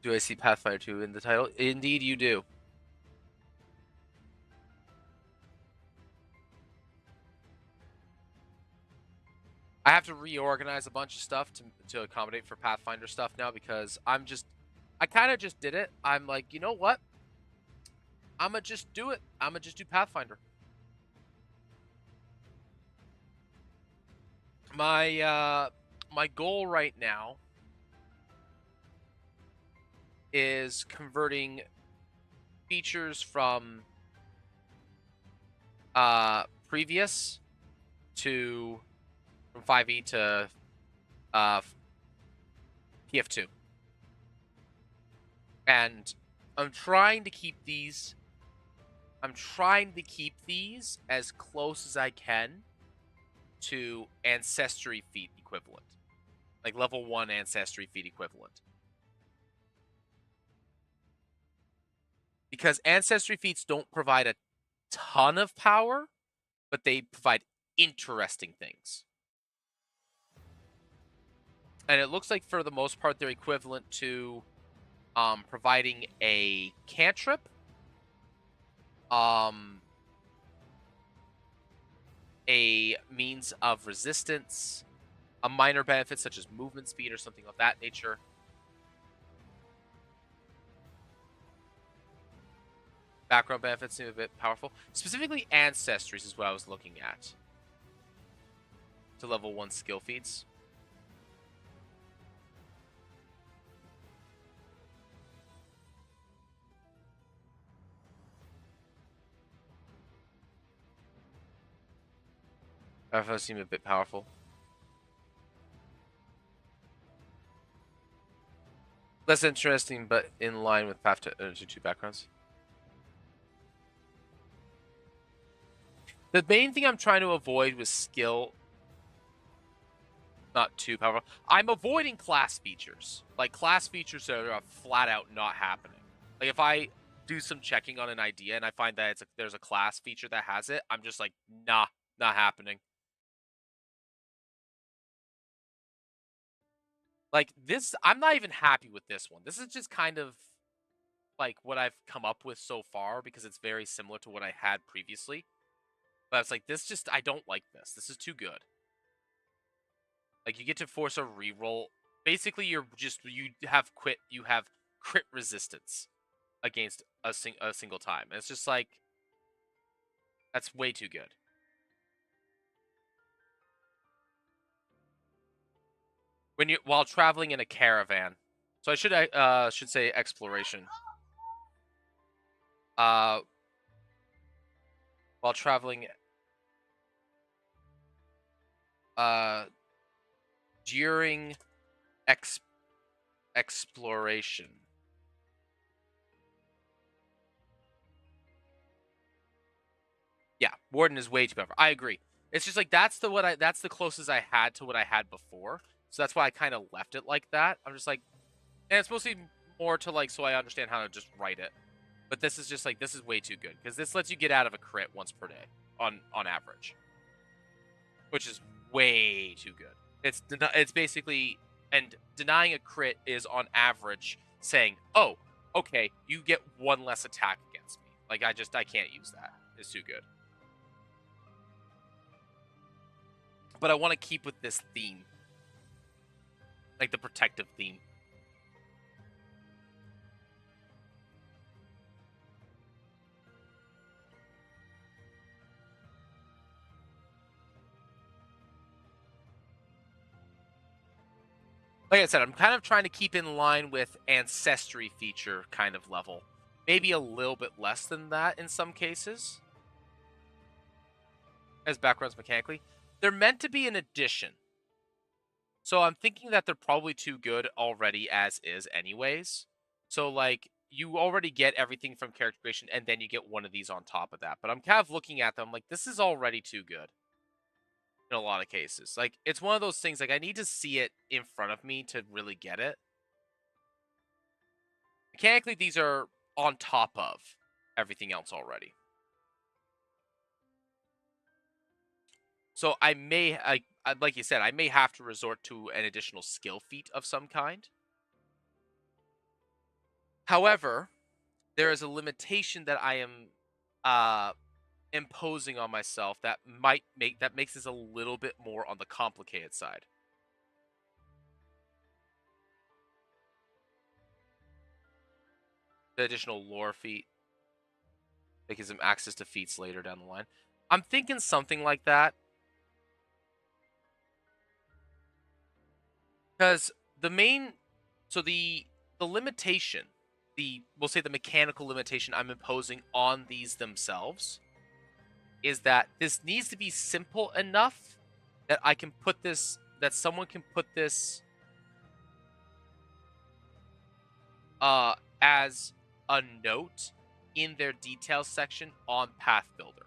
Do I see Pathfinder 2 in the title? Indeed you do. to reorganize a bunch of stuff to accommodate for Pathfinder stuff now because I kind of just did it. I'm like, you know what? I'm gonna just do it. I'm gonna just do Pathfinder. My goal right now is converting features from previous to from 5e to uh PF2. And I'm trying to keep these as close as I can to ancestry feat equivalent. Like level 1 ancestry feat equivalent. Because ancestry feats don't provide a ton of power, but they provide interesting things. And it looks like for the most part they're equivalent to providing a cantrip, a means of resistance, a minor benefit such as movement speed or something of that nature. Background benefits seem a bit powerful. Specifically, ancestries is what I was looking at. To level 1 skill feats. That seem a bit powerful. Less interesting, but in line with Path to 2 backgrounds. The main thing I'm trying to avoid was skill. Not too powerful. I'm avoiding class features. Like, class features that are flat out not happening. Like, if I do some checking on an idea and I find that there's a class feature that has it, I'm just like, nah, not happening. Like, this, I'm not even happy with this one. This is just kind of like what I've come up with so far because it's very similar to what I had previously. But it's like, this just, I don't like this. This is too good. Like, you get to force a reroll. Basically, you have crit resistance against a single time. And it's just like, that's way too good. While traveling in a caravan. So I should say exploration. While traveling during exploration. Yeah, Warden is way too powerful. I agree. It's just like that's the closest I had to what I had before. So that's why I kind of left it like that. I'm just like, and it's mostly more to like so I understand how to just write it. But this is just like this is way too good because this lets you get out of a crit once per day on average, which is way too good. It's basically and denying a crit is on average saying, oh, okay, you get one less attack against me. Like I can't use that. It's too good. But I want to keep with this theme. Like the protective theme. Like I said, I'm kind of trying to keep in line with ancestry feature kind of level. Maybe a little bit less than that in some cases. As backgrounds mechanically. They're meant to be an addition. So I'm thinking that they're probably too good already as is anyways. So like you already get everything from character creation and then you get one of these on top of that. But I'm kind of looking at them like this is already too good. In a lot of cases. Like it's one of those things like I need to see it in front of me to really get it. Mechanically these are on top of everything else already. So I may like you said, I may have to resort to an additional skill feat of some kind. However, there is a limitation that I am imposing on myself that makes this a little bit more on the complicated side. The additional lore feat that gives him access to feats later down the line. I'm thinking something like that. Because the main, so the limitation, we'll say the mechanical limitation I'm imposing on these themselves is that this needs to be simple enough that I can put this, that someone can put this as a note in their details section on Path Builder.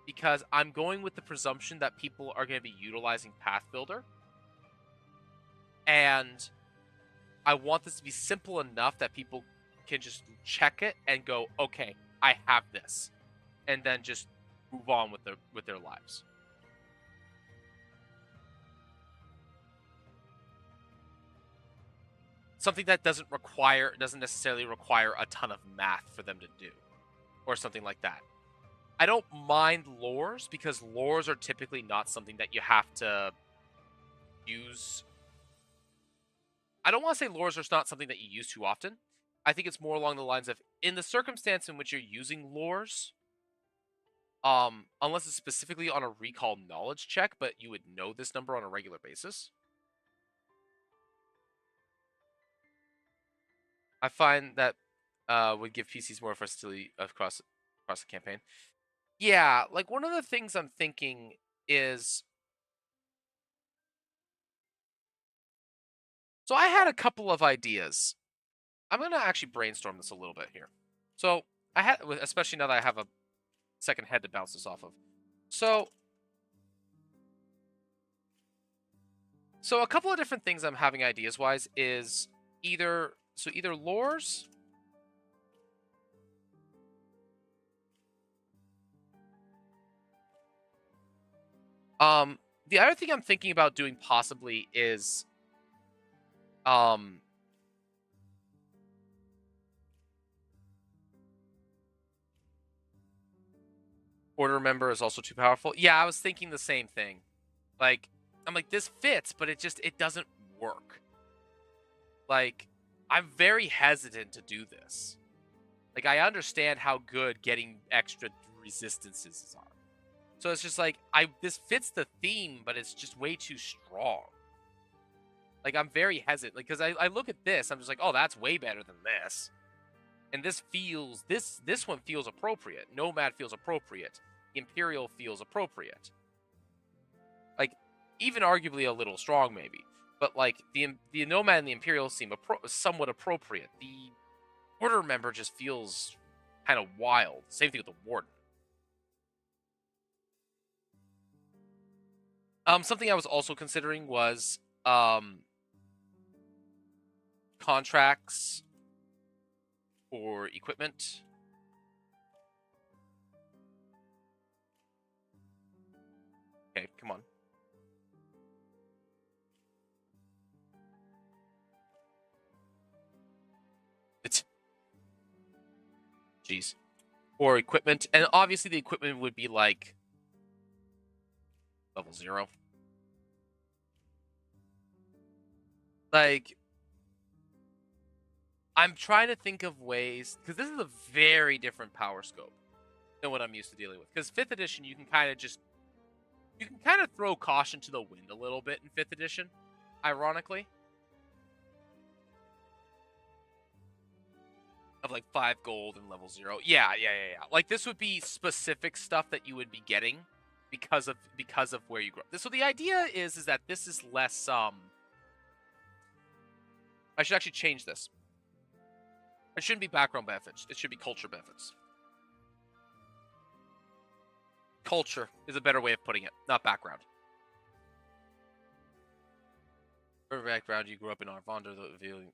Because I'm going with the presumption that people are going to be utilizing Path Builder. And I want this to be simple enough that people can just check it and go, okay, I have this. And then just move on with their lives. Something that doesn't necessarily require a ton of math for them to do. Or something like that. I don't mind lores, because lores are typically not something that you have to use. I don't want to say lores are not something that you use too often. I think it's more along the lines of, in the circumstance in which you're using lores, unless it's specifically on a recall knowledge check, but you would know this number on a regular basis. I find that would give PCs more versatility across the campaign. Yeah, like one of the things I'm thinking is, so I had a couple of ideas. I'm gonna actually brainstorm this a little bit here. So I had, especially now that I have a second head to bounce this off of. So a couple of different things I'm having ideas wise is either lores. The other thing I'm thinking about doing possibly is order member is also too powerful. Yeah, I was thinking the same thing. Like, I'm like, this fits, but it doesn't work. Like, I'm very hesitant to do this. Like, I understand how good getting extra resistances are. So it's just like, this fits the theme, but it's just way too strong. Like, I'm very hesitant. Like, because I look at this, I'm just like, oh, that's way better than this. And this one feels appropriate. Nomad feels appropriate. Imperial feels appropriate. Like, even arguably a little strong, maybe. But, like, the Nomad and the Imperial seem somewhat appropriate. The Order member just feels kind of wild. Same thing with the Warden. Something I was also considering was contracts for equipment. Okay, come on. Jeez. Or equipment. And obviously the equipment would be like level 0. Like, I'm trying to think of ways, because this is a very different power scope than what I'm used to dealing with. Because 5th edition, you can kind of throw caution to the wind a little bit in 5th edition, ironically. Of like 5 gold and level 0. Yeah. Like, this would be specific stuff that you would be getting because of where you grow up. So the idea is that this is less I should actually change this. It shouldn't be background benefits. It should be culture benefits. Culture is a better way of putting it, not background. For background, you grew up in Arvanda, the revealing.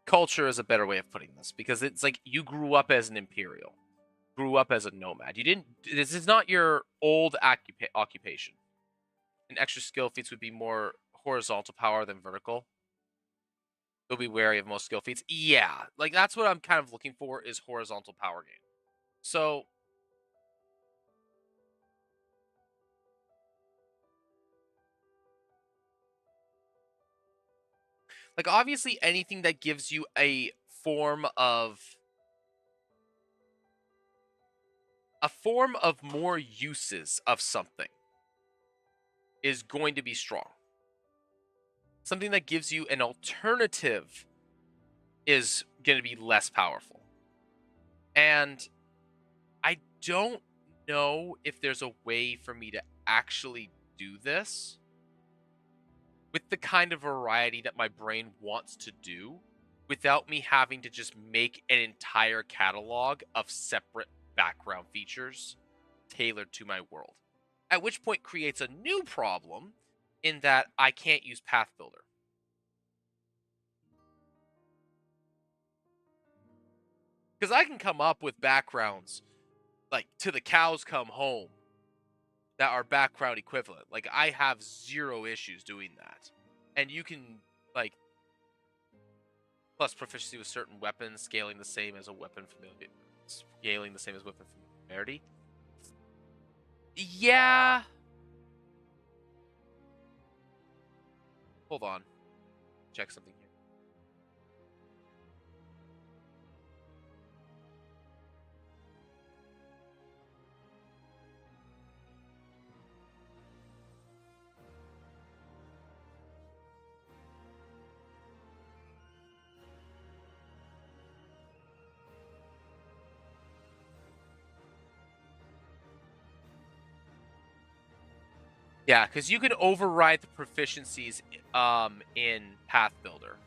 Culture is a better way of putting this, because it's like you grew up as an Imperial, grew up as a Nomad. You didn't. This is not your old occupation. and extra skill feats would be more horizontal power than vertical. You'll be wary of most skill feats. Yeah, like that's what I'm kind of looking for is horizontal power gain. So, like obviously anything that gives you a form of more uses of something is going to be strong. Something that gives you an alternative is going to be less powerful. And I don't know if there's a way for me to actually do this with the kind of variety that my brain wants to do without me having to just make an entire catalog of separate background features tailored to my world. At which point creates a new problem in that I can't use Path Builder. Because I can come up with backgrounds like to the cows come home that are background equivalent. Like I have zero issues doing that. And you can like plus proficiency with certain weapons, scaling the same as a weapon familiarity. Scaling the same as weapon familiarity. Yeah. Hold on. Check something here. Yeah, because you can override the proficiencies in Path Builder.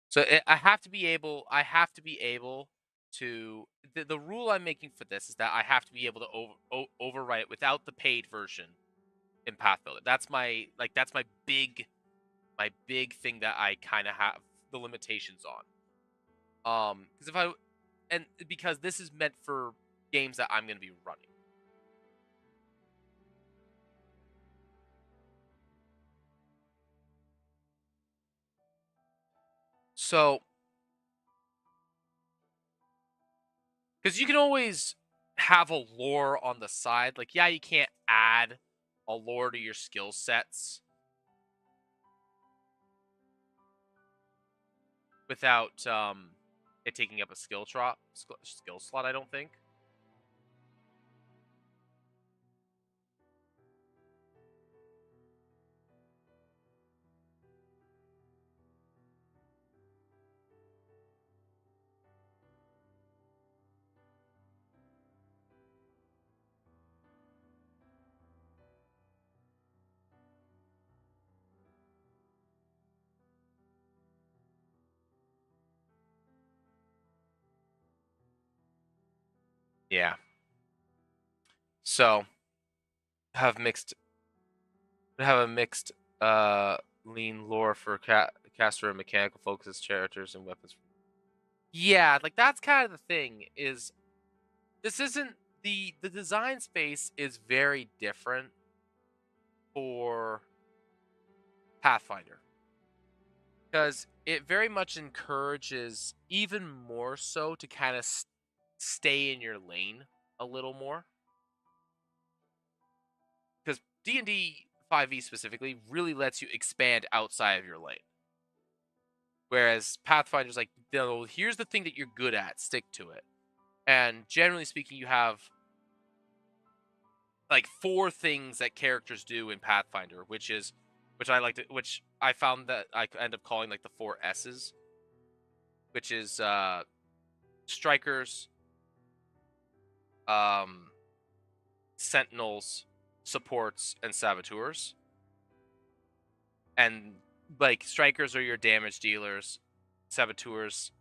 So I have to be able. I have to be able to. The rule I'm making for this is that I have to be able to overwrite it without the paid version in Path Builder. That's my my big thing that I kind of have the limitations on. Because if I and because this is meant for games that I'm going to be running. So, because you can always have a lore on the side. Like, yeah, you can't add a lore to your skill sets without it taking up a skill slot. I don't think. Yeah. So have mixed have a mixed lean lore for caster and mechanical focuses characters and weapons. Yeah, like that's kind of the thing is this isn't the design space is very different for Pathfinder because it very much encourages even more so to kind of stay in your lane a little more because D&D5e specifically really lets you expand outside of your lane. Whereas Pathfinder's like, no, here's the thing that you're good at, stick to it. And generally speaking, you have like four things that characters do in Pathfinder, which I found that I end up calling like the four S's, which is strikers, um, sentinels, supports, and saboteurs. And like strikers are your damage dealers, saboteurs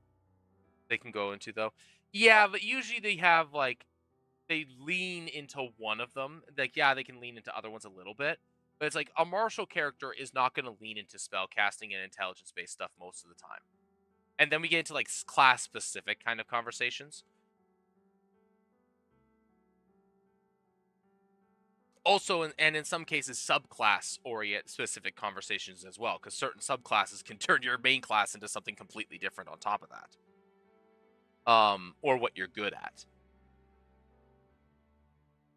they can go into though. Yeah, but usually they have like they lean into one of them. Like, yeah, they can lean into other ones a little bit, but it's like a martial character is not going to lean into spell casting and intelligence based stuff most of the time. And then we get into like class specific kind of conversations. Also, and in some cases, subclass orient specific conversations as well, because certain subclasses can turn your main class into something completely different on top of that. Or what you're good at.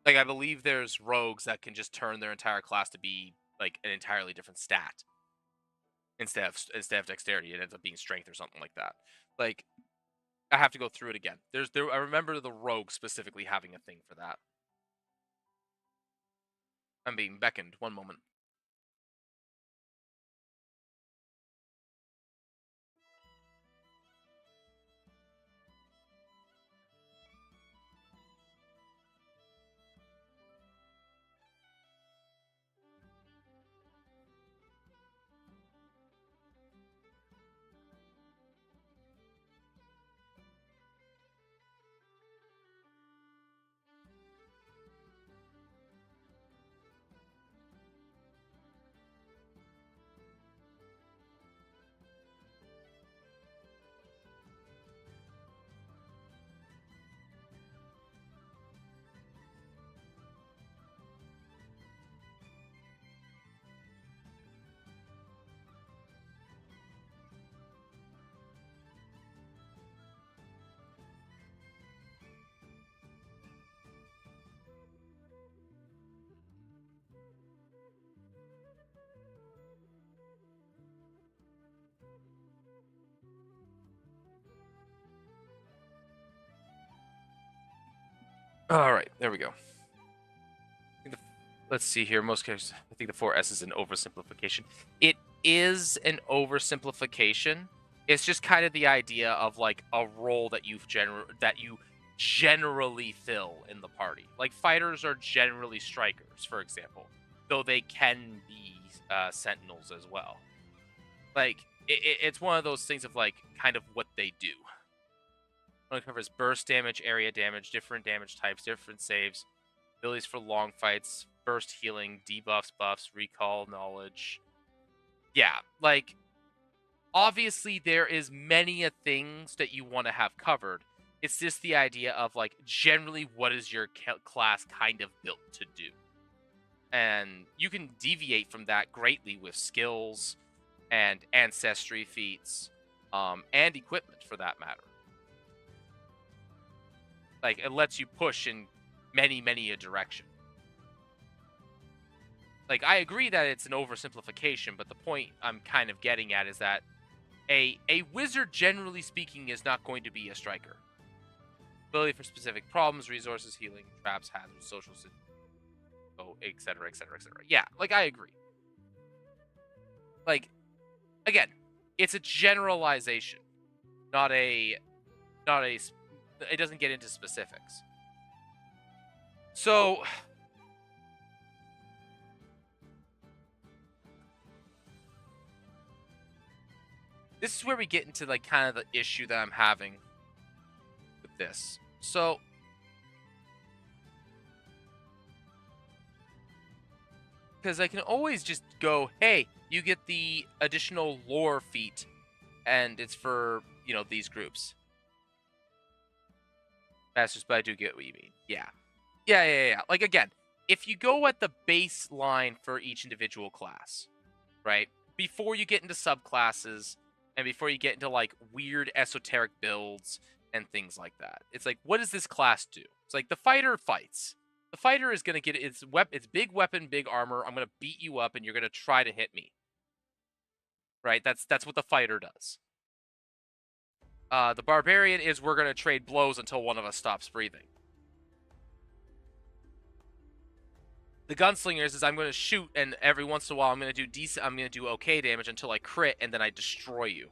Like, I believe there's rogues that can just turn their entire class to be like an entirely different stat instead of dexterity. It ends up being strength or something like that. Like, I have to go through it again. I remember the rogue specifically having a thing for that. I'm being beckoned. One moment. All right, there we go. Let's see here. Most cases, I think the 4S is an oversimplification. It is an oversimplification. It's just kind of the idea of like a role that you generally fill in the party. Like fighters are generally strikers, for example, though they can be sentinels as well. Like it's one of those things of like kind of what they do. It covers burst damage, area damage, different damage types, different saves, abilities for long fights, burst healing, debuffs, buffs, recall, knowledge. Yeah, like obviously there is many a things that you want to have covered. It's just the idea of like generally what is your class kind of built to do. And you can deviate from that greatly with skills and ancestry feats and equipment for that matter. Like it lets you push in many a direction. Like I agree that it's an oversimplification, but the point I'm kind of getting at is that a wizard, generally speaking, is not going to be a striker. Ability for specific problems, resources, healing, traps, hazards, social, etc., etc., etc. Yeah, like I agree. Like again, it's a generalization, not a. It doesn't get into specifics. So this is where we get into like kind of the issue that I'm having with this. So because I can always just go, hey, you get the additional lore feat, and it's for, you know, these groups. Masters, but I do get what you mean. Yeah. Yeah. Like, again, if you go at the baseline for each individual class, right, before you get into subclasses and before you get into, like, weird esoteric builds and things like that, it's like, what does this class do? It's like, the fighter fights. The fighter is going to get its big weapon, big armor. I'm going to beat you up, and you're going to try to hit me. Right? That's what the fighter does. The barbarian is we're going to trade blows until one of us stops breathing. The gunslingers is I'm going to shoot, and every once in a while I'm going to do I'm going to do okay damage until I crit, and then I destroy you.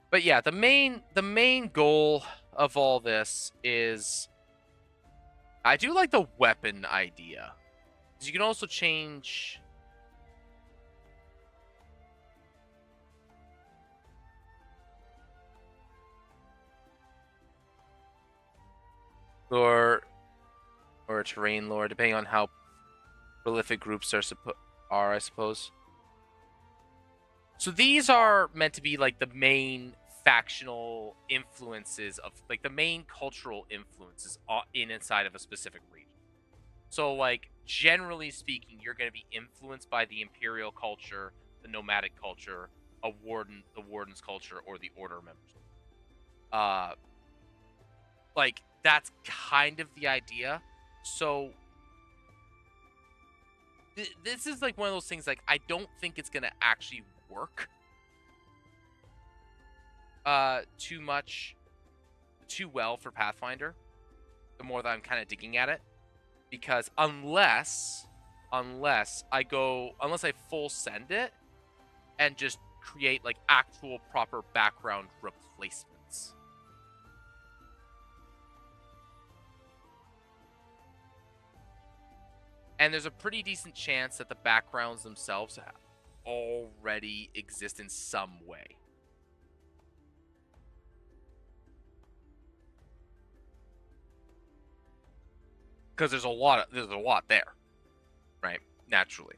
But yeah, the main goal of all this is I do like the weapon idea. Because you can also change. Or a terrain lore, depending on how prolific groups are, I suppose. So these are meant to be like the main factional influences of like the main cultural influences inside of a specific region. So like generally speaking, you're going to be influenced by the imperial culture, the nomadic culture, the warden's culture, or the order members. Like that's kind of the idea. So this is like one of those things like I don't think it's gonna actually work too well for Pathfinder, the more that I'm kind of digging at it. Because unless I full send it and just create like actual proper background replacements. And there's a pretty decent chance that the backgrounds themselves already exist in some way. Because there's a lot there, right? Naturally.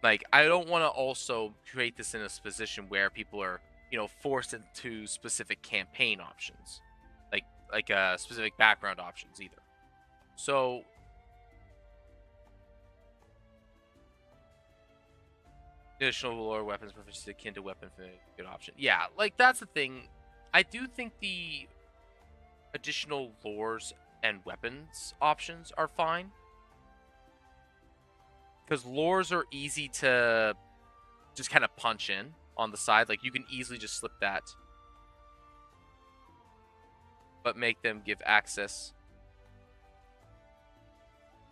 Like, I don't want to also create this in a position where people are, forced into specific campaign options, like specific background options either. So, additional lore weapons proficiency akin to weapon for a good option. Yeah, like that's the thing. I do think the additional lores and weapons options are fine. Because lores are easy to just kind of punch in on the side. Like, you can easily just slip that. But make them give access.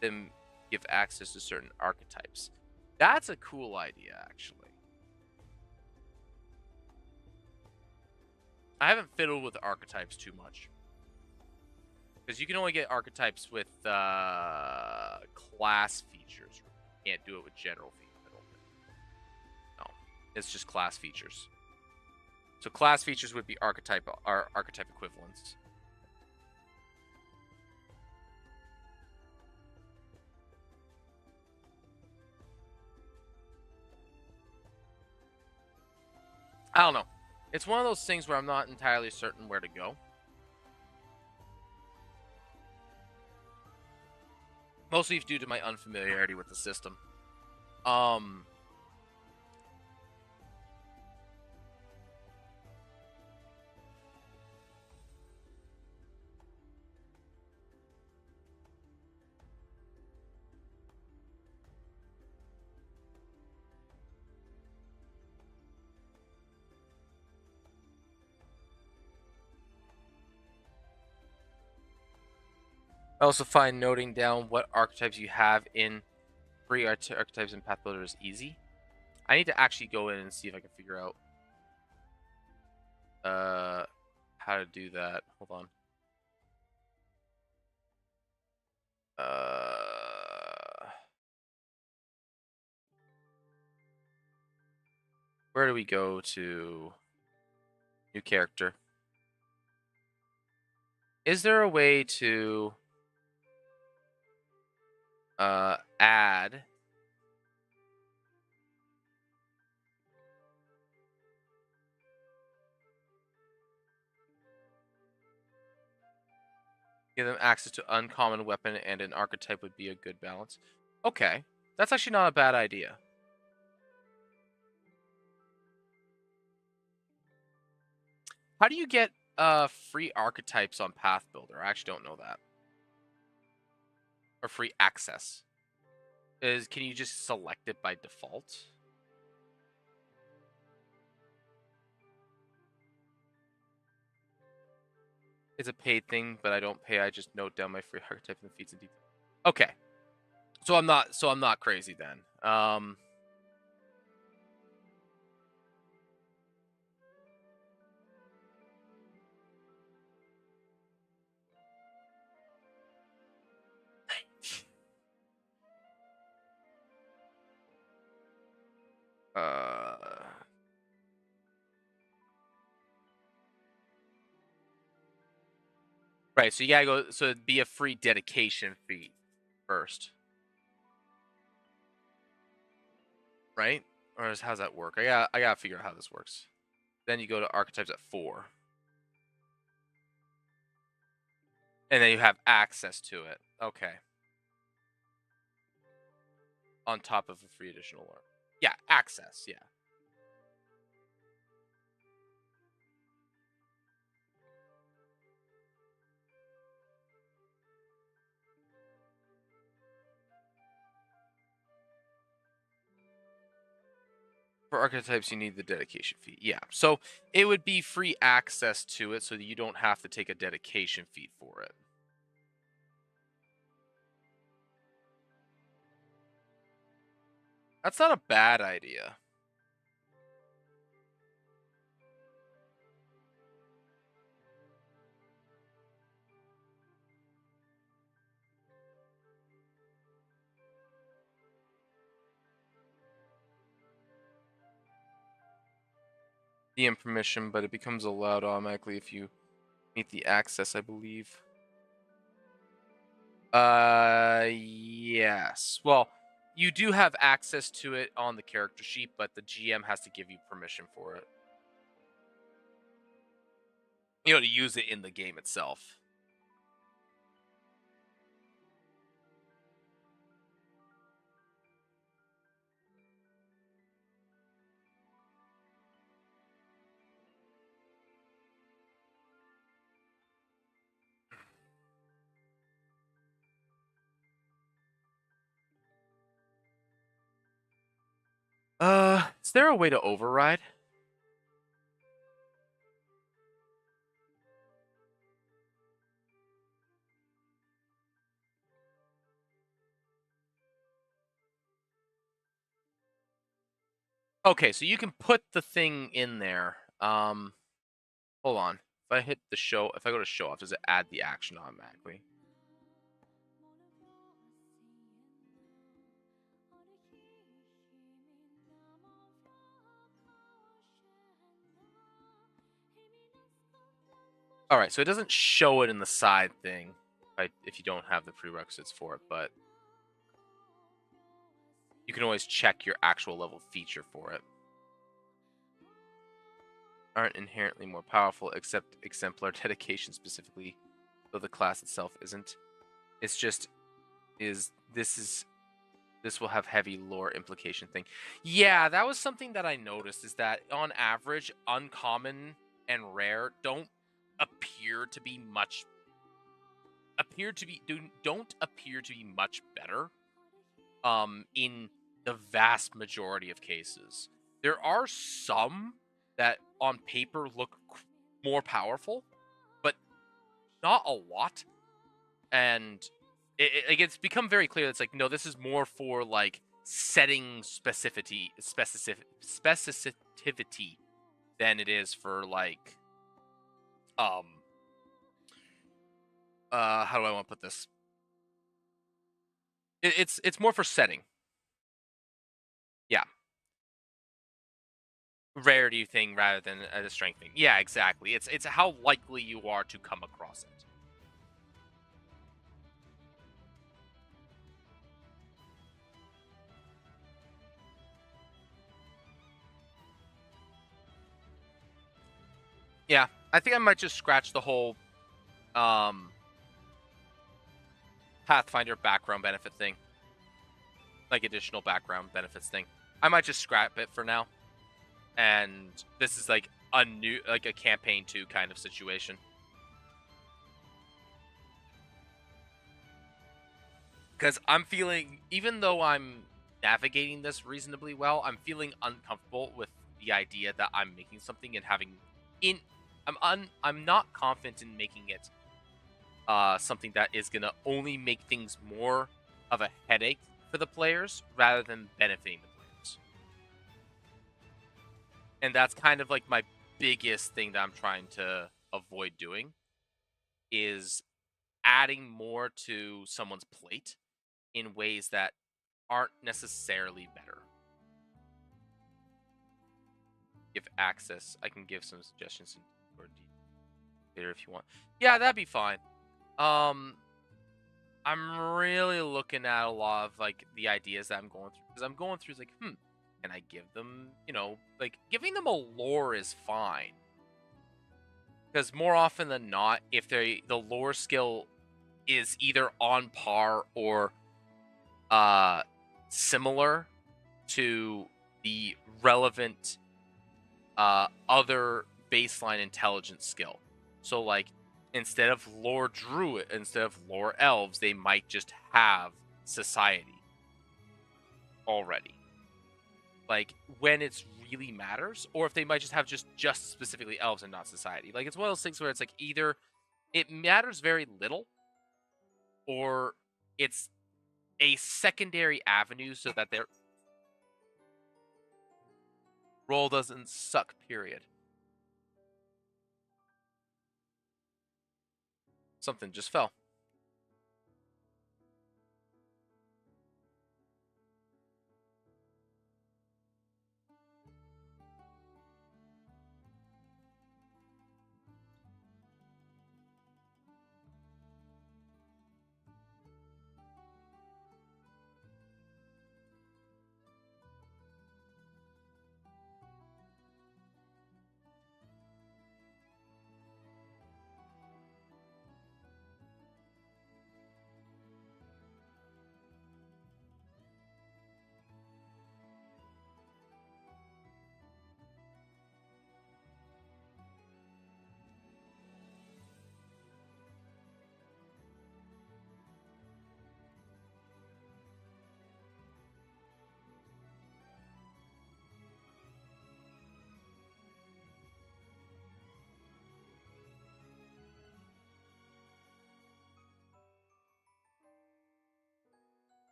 To certain archetypes. That's a cool idea, actually. I haven't fiddled with archetypes too much. Because you can only get archetypes with class features. You can't do it with general features. No, it's just class features. So class features would be archetype equivalents. I don't know. It's one of those things where I'm not entirely certain where to go. Mostly due to my unfamiliarity with the system. I also find noting down what archetypes you have in free archetypes in Path Builder is easy. I need to actually go in and see if I can figure out how to do that. Hold on. Where do we go to new character? Is there a way to add give them access to uncommon weapon and an archetype would be a good balance? Okay, that's actually not a bad idea. How do you get free archetypes on Path Builder? I actually don't know that. Or free access. Can you just select it by default? It's a paid thing, but I don't pay. I just note down my free archetype and the feats and details. Okay. So I'm not crazy then. Uh, right. So you gotta go. So it'd be a free dedication fee first, right? How's that work? I gotta figure out how this works. Then you go to archetypes at 4, and then you have access to it. Okay, on top of a free additional learn. Yeah, access. Yeah. For archetypes, you need the dedication fee. Yeah. So it would be free access to it so that you don't have to take a dedication fee for it. That's not a bad idea. DM permission, but it becomes allowed automatically if you meet the access, I believe. Yes. Well, you do have access to it on the character sheet, but the GM has to give you permission for it. You know, to use it in the game itself. Is there a way to override? Okay, so you can put the thing in there. Hold on. If I hit the show, if I go to show off, does it add the action automatically? All right, so it doesn't show it in the side thing, right? If you don't have the prerequisites for it, but you can always check your actual level feature for it. Aren't inherently more powerful, except exemplar dedication specifically, though the class itself isn't. It's just this will have heavy lore implication thing. Yeah, that was something that I noticed, is that on average, uncommon and rare don't appear to be much better in the vast majority of cases. There are some that on paper look more powerful, but not a lot. And it's become very clear. It's like, no, this is more for like setting specificity than it is for like um how do I want to put this? It's more for setting. Yeah, rarity thing rather than a strength thing. Yeah, exactly. It's how likely you are to come across it. Yeah, I think I might just scratch the whole um Pathfinder background benefit thing, like additional background benefits thing. I might just scrap it for now, and this is like a campaign 2 kind of situation. Because I'm feeling, even though I'm navigating this reasonably well, I'm feeling uncomfortable with the idea that I'm making something and having in. I'm not confident in making it something that is gonna only make things more of a headache for the players rather than benefiting the players. And that's kind of like my biggest thing that I'm trying to avoid doing, is adding more to someone's plate in ways that aren't necessarily better. access, I can give some suggestions or later if you want. Yeah, that'd be fine. I'm really looking at a lot of like the ideas that I'm going through because I'm going through like, can I give them, like giving them a lore is fine because more often than not, if the lore skill is either on par or similar to the relevant other baseline intelligence skill. So like instead of lore elves, they might just have society already. Like when it's really matters, or if they might just have just specifically elves and not society. Like it's one of those things where it's like either it matters very little, or it's a secondary avenue so that their role doesn't suck. Period. Something just fell.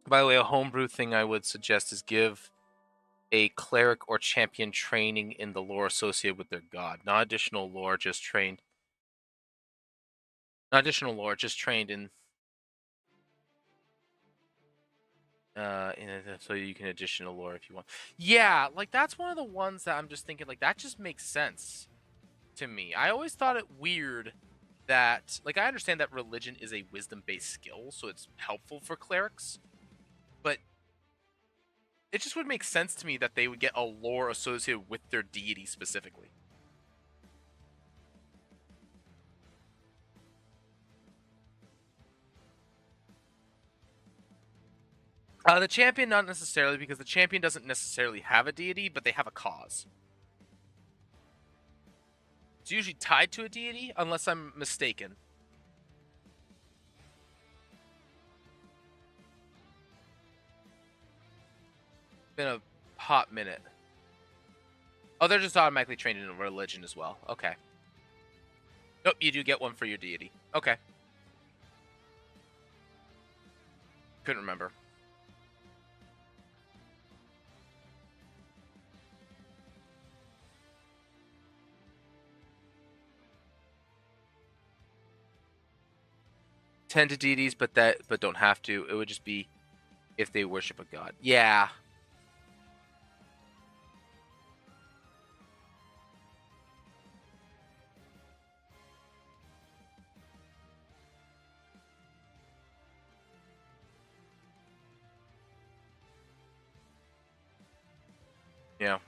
By the way, a homebrew thing I would suggest is give a cleric or champion training in the lore associated with their god. Not additional lore, just trained. Not additional lore, just trained in. So you can additional lore if you want. Yeah, like that's one of the ones that I'm just thinking like that just makes sense to me. I always thought it weird that like I understand that religion is a wisdom-based skill, so it's helpful for clerics, but it just would make sense to me that they would get a lore associated with their deity specifically. The champion, not necessarily, because the champion doesn't necessarily have a deity, but they have a cause. It's usually tied to a deity, unless I'm mistaken. Been a hot minute. Oh, they're just automatically trained in a religion as well. Okay. Nope, you do get one for your deity. Okay. Couldn't remember. Tend to deities, but don't have to. It would just be if they worship a god. Yeah. Yeah.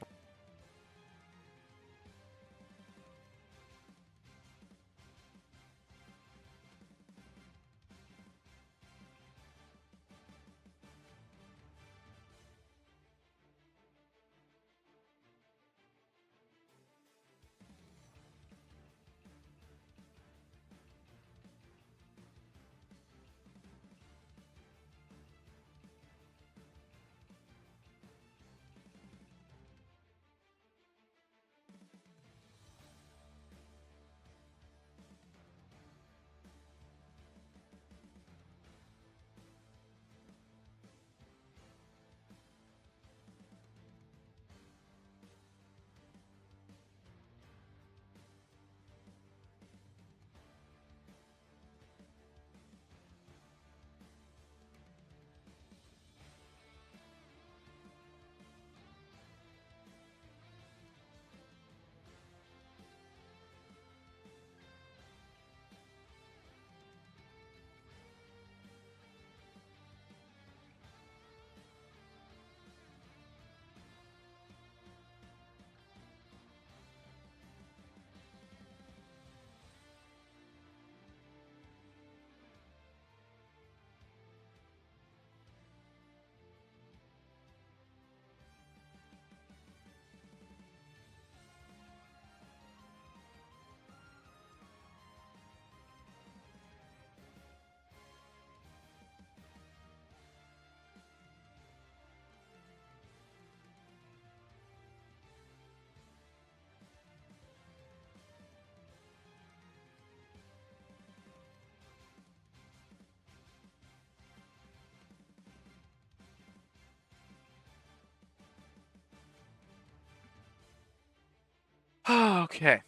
Okay.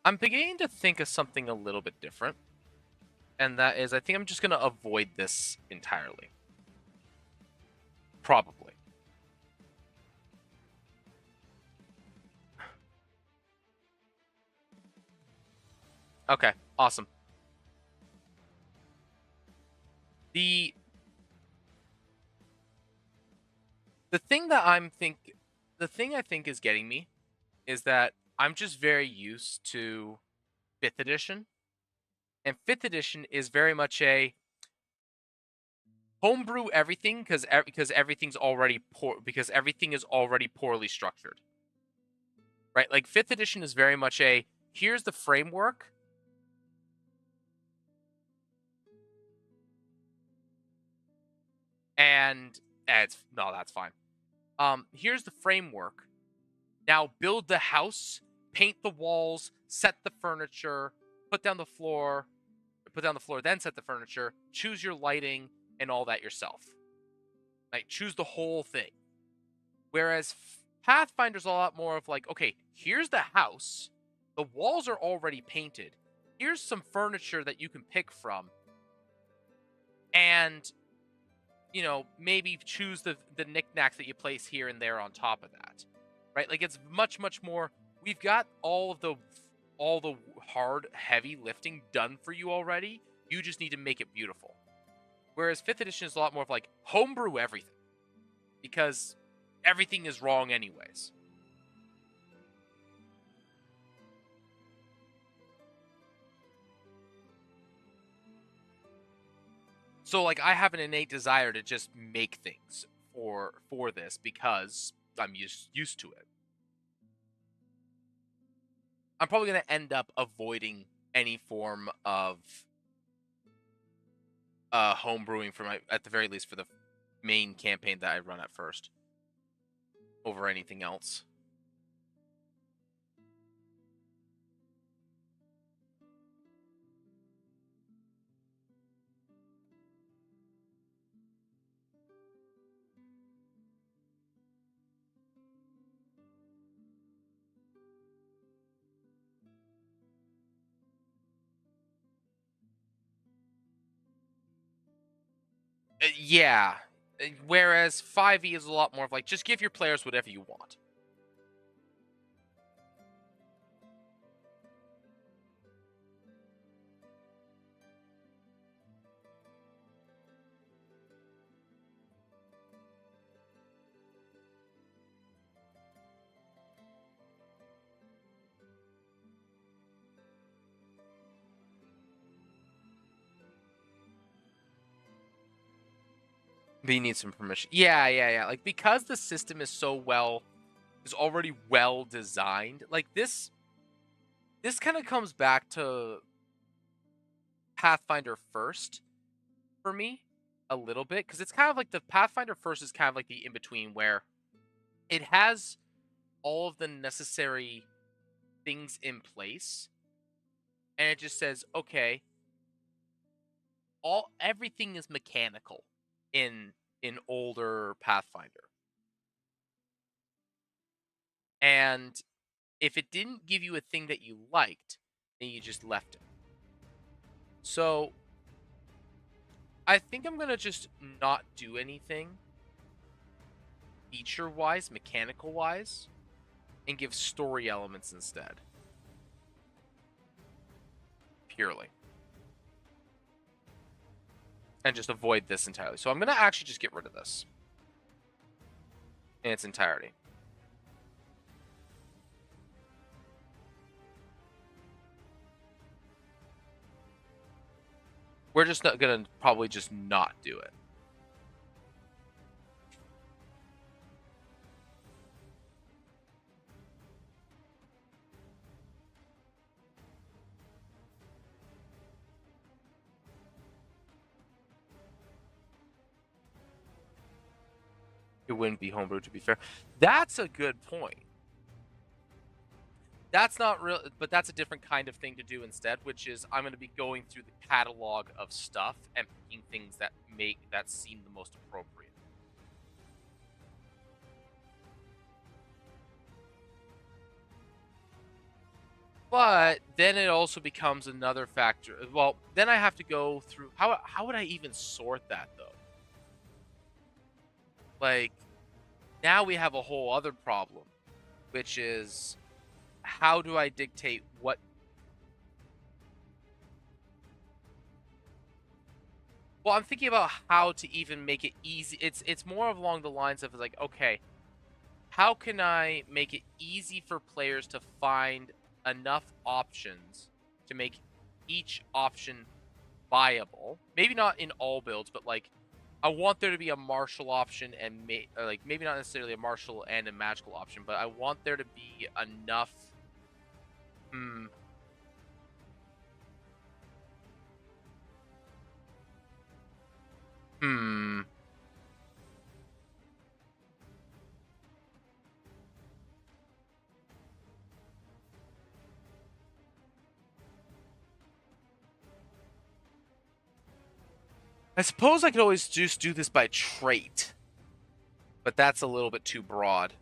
I'm beginning to think of something a little bit different. And that is, I think I'm just going to avoid this entirely. Probably. Okay, awesome. The thing that the thing I think is getting me is that I'm just very used to 5th edition. And 5th edition is very much a homebrew everything because everything's already everything is already poorly structured. Right? Like 5th edition is very much a here's the framework. And that's fine. Here's the framework. Now build the house, paint the walls, set the furniture, put down the floor, then set the furniture, choose your lighting and all that yourself. Like choose the whole thing. Whereas Pathfinder's a lot more of like, okay, here's the house. The walls are already painted. Here's some furniture that you can pick from. And maybe choose the knickknacks that you place here and there on top of that. Right? Like it's much more we've got all the hard heavy lifting done for you already. You just need to make it beautiful. Whereas 5th edition is a lot more of like homebrew everything because everything is wrong anyways. So like I have an innate desire to just make things for this because I'm used to it. I'm probably going to end up avoiding any form of home brewing at the very least for the main campaign that I run at first over anything else. Yeah. Whereas 5e is a lot more of like, just give your players whatever you want. But you need some permission. Yeah. Like, because the system is already well designed, like this kind of comes back to Pathfinder first for me a little bit, because it's kind of like the Pathfinder first is kind of like the in-between where it has all of the necessary things in place and it just says, okay, everything is mechanical in older Pathfinder. And if it didn't give you a thing that you liked, then you just left it. So I think I'm going to just not do anything feature-wise, mechanical-wise, and give story elements instead. Purely. And just avoid this entirely. So I'm going to actually just get rid of this in its entirety. We're just not going to probably just not do it. It wouldn't be homebrew, to be fair. That's a good point. That's not real, but that's a different kind of thing to do instead, which is I'm going to be going through the catalog of stuff and picking things that seem the most appropriate. But then it also becomes another factor. Well, then I have to go through how would I even sort that though? Like now we have a whole other problem, which is how do I dictate what. Well, I'm thinking about how to even make it easy. It's more along the lines of like, okay, how can I make it easy for players to find enough options to make each option viable? Maybe not in all builds, but like I want there to be a martial option and or like maybe not necessarily a martial and a magical option, but I want there to be enough. Hmm. Hmm. I suppose I could always just do this by trait, but that's a little bit too broad.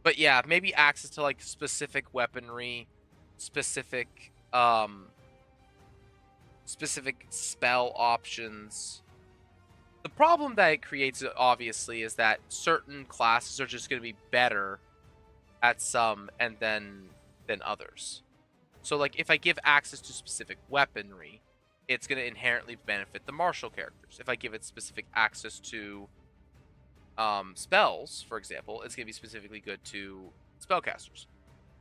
But yeah, maybe access to like specific weaponry, specific specific spell options. The problem that it creates obviously is that certain classes are just going to be better at some and then than others. So like if I give access to specific weaponry, it's going to inherently benefit the martial characters. If I give it specific access to spells, for example, it's going to be specifically good to spellcasters.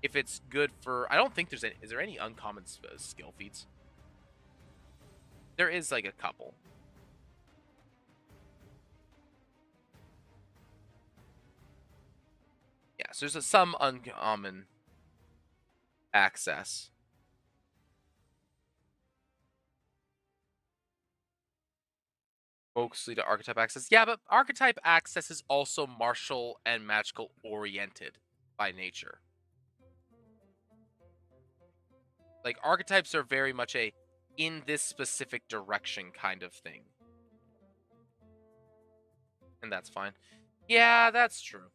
If it's good for, I don't think there's any. Is there any uncommon skill feats? There is like a couple. Yeah, so there's some uncommon access. Mostly to archetype access. Yeah, but archetype access is also martial and magical oriented by nature. Like archetypes are very much a in this specific direction kind of thing. And that's fine. Yeah, that's true.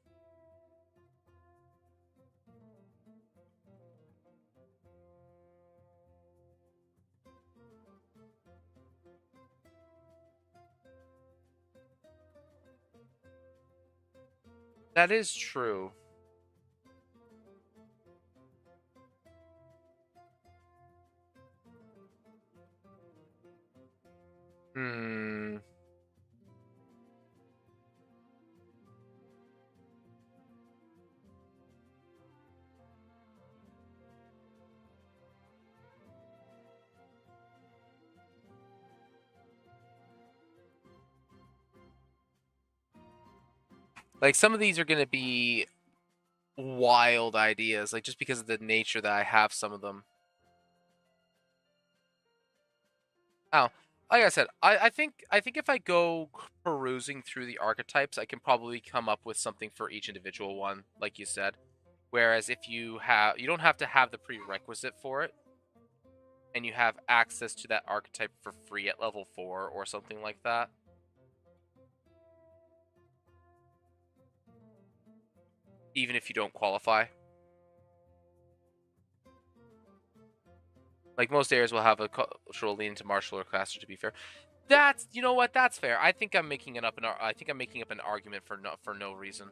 That is true. Hmm. Like some of these are going to be wild ideas, like just because of the nature that I have some of them. Oh, like I said, I think if I go perusing through the archetypes, I can probably come up with something for each individual one, like you said. Whereas if you don't have to have the prerequisite for it, and you have access to that archetype for free at level 4 or something like that. Even if you don't qualify. Like most areas will have a cultural lean to martial or caster, to be fair. That's, you know what, that's fair. I think I'm making it up I think I'm making up an argument for no reason.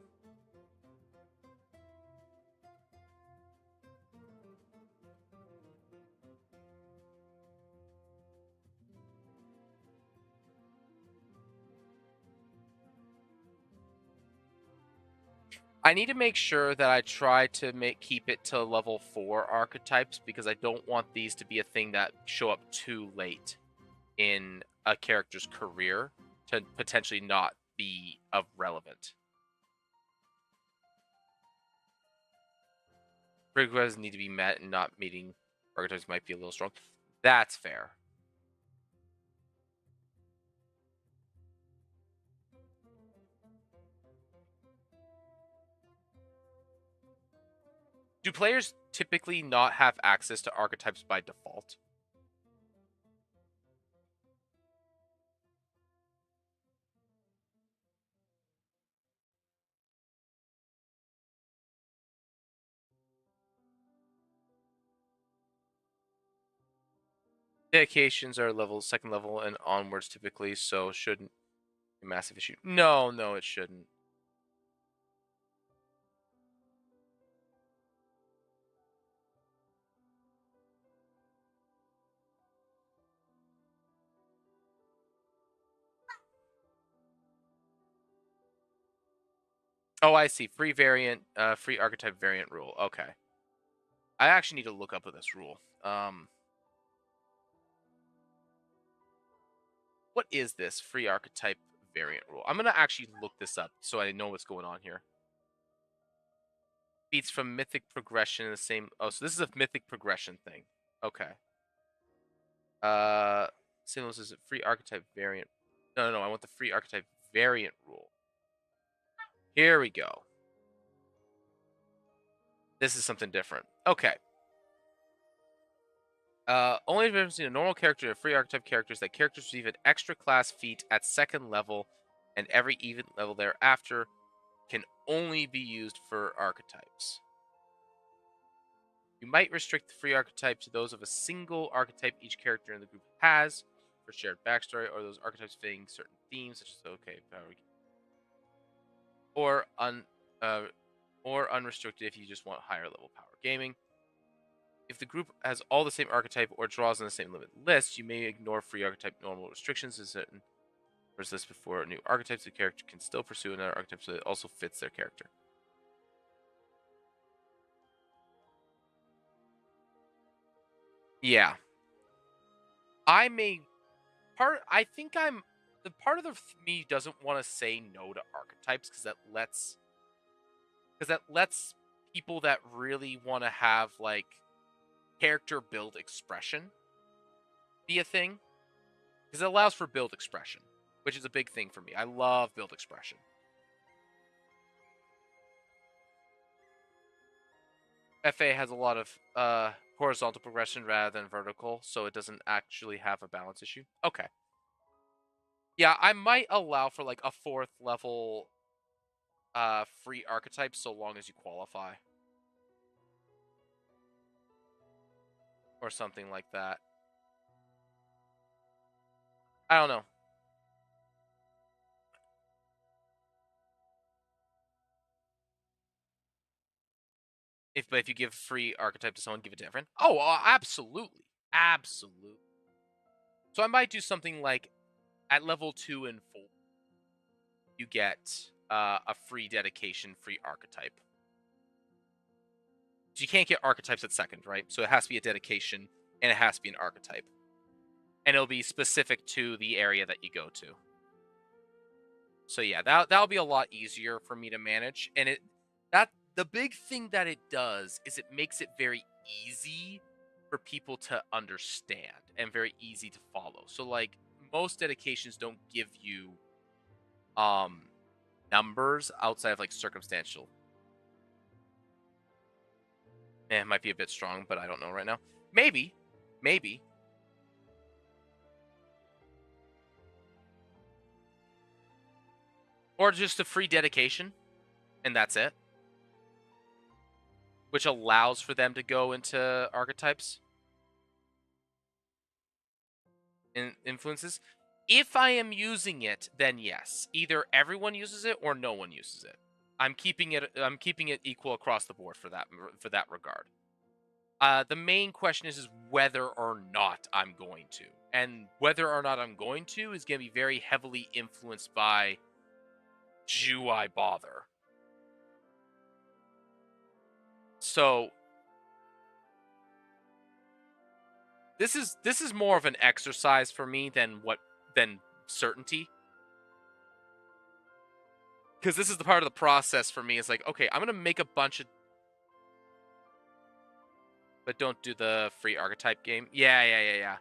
I need to make sure that I try to keep it to level 4 archetypes because I don't want these to be a thing that show up too late in a character's career to potentially not be of relevant. Prerequisites need to be met, and not meeting archetypes might be a little strong. That's fair. Do players typically not have access to archetypes by default? Dedications are second level and onwards typically, so shouldn't be a massive issue. No, no, it shouldn't. Oh, I see. Free variant, free archetype variant rule. Okay. I actually need to look up this rule. What is this free archetype variant rule? I'm gonna actually look this up so I know what's going on here. Feats from mythic progression in the same. Oh, so this is a mythic progression thing. Okay. Uh, Symbols is a free archetype variant. No, no, no. I want the free archetype variant rule. Here we go. This is something different. Okay. Only difference between a normal character and a free archetype character is that characters receive an extra class feat at second level, and every even level thereafter can only be used for archetypes. You might restrict the free archetype to those of a single archetype each character in the group has for shared backstory, or those archetypes fitting certain themes, such as or or unrestricted if you just want higher level power gaming. If the group has all the same archetype or draws on the same limit list, you may ignore free archetype normal restrictions in certain lists before new archetypes. The character can still pursue another archetype so that it also fits their character. Yeah. I think I'm the part of me doesn't want to say no to archetypes because that lets people that really want to have like character build expression be a thing, because it allows for build expression, which is a big thing for me. I love build expression. FA has a lot of horizontal progression rather than vertical, so it doesn't actually have a balance issue. Okay. Yeah, I might allow for like a fourth level free archetype so long as you qualify. Or something like that. I don't know. But if you give free archetype to someone, give it to everyone. Oh, absolutely. Absolutely. So I might do something like at level 2 and 4, you get a free dedication, free archetype. So you can't get archetypes at second, right? So it has to be a dedication and it has to be an archetype. And it'll be specific to the area that you go to. So yeah, that'll be a lot easier for me to manage. And the big thing that it does is it makes it very easy for people to understand and very easy to follow. So like most dedications don't give you numbers outside of like circumstantial. It might be a bit strong, but I don't know right now. Maybe. Or just a free dedication, and that's it. Which allows for them to go into archetypes and influences. If I am using it, then yes. Either everyone uses it or no one uses it. I'm keeping it equal across the board for that regard. The main question is whether or not I'm going to. And whether or not I'm going to is going to be very heavily influenced by do I bother? So this is more of an exercise for me than certainty. Because this is the part of the process for me. It's like, okay, I'm gonna make a bunch of, but don't do the free archetype game. Yeah.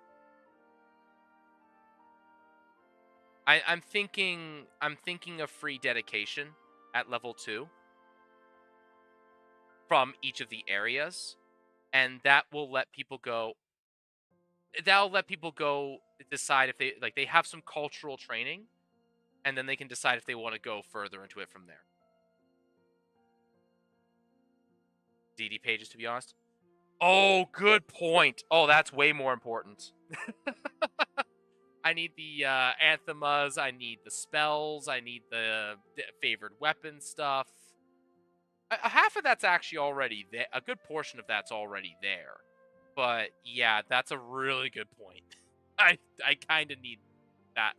I'm thinking of free dedication at level 2 from each of the areas, and that will let people go. That'll let people go decide if they have some cultural training, and then they can decide if they want to go further into it from there. DD pages, to be honest. Oh, good point. Oh, that's way more important. I need the anthemas. I need the spells. I need the favored weapon stuff. Half of that's actually already there. A good portion of that's already there. But yeah, that's a really good point. I kind of need that.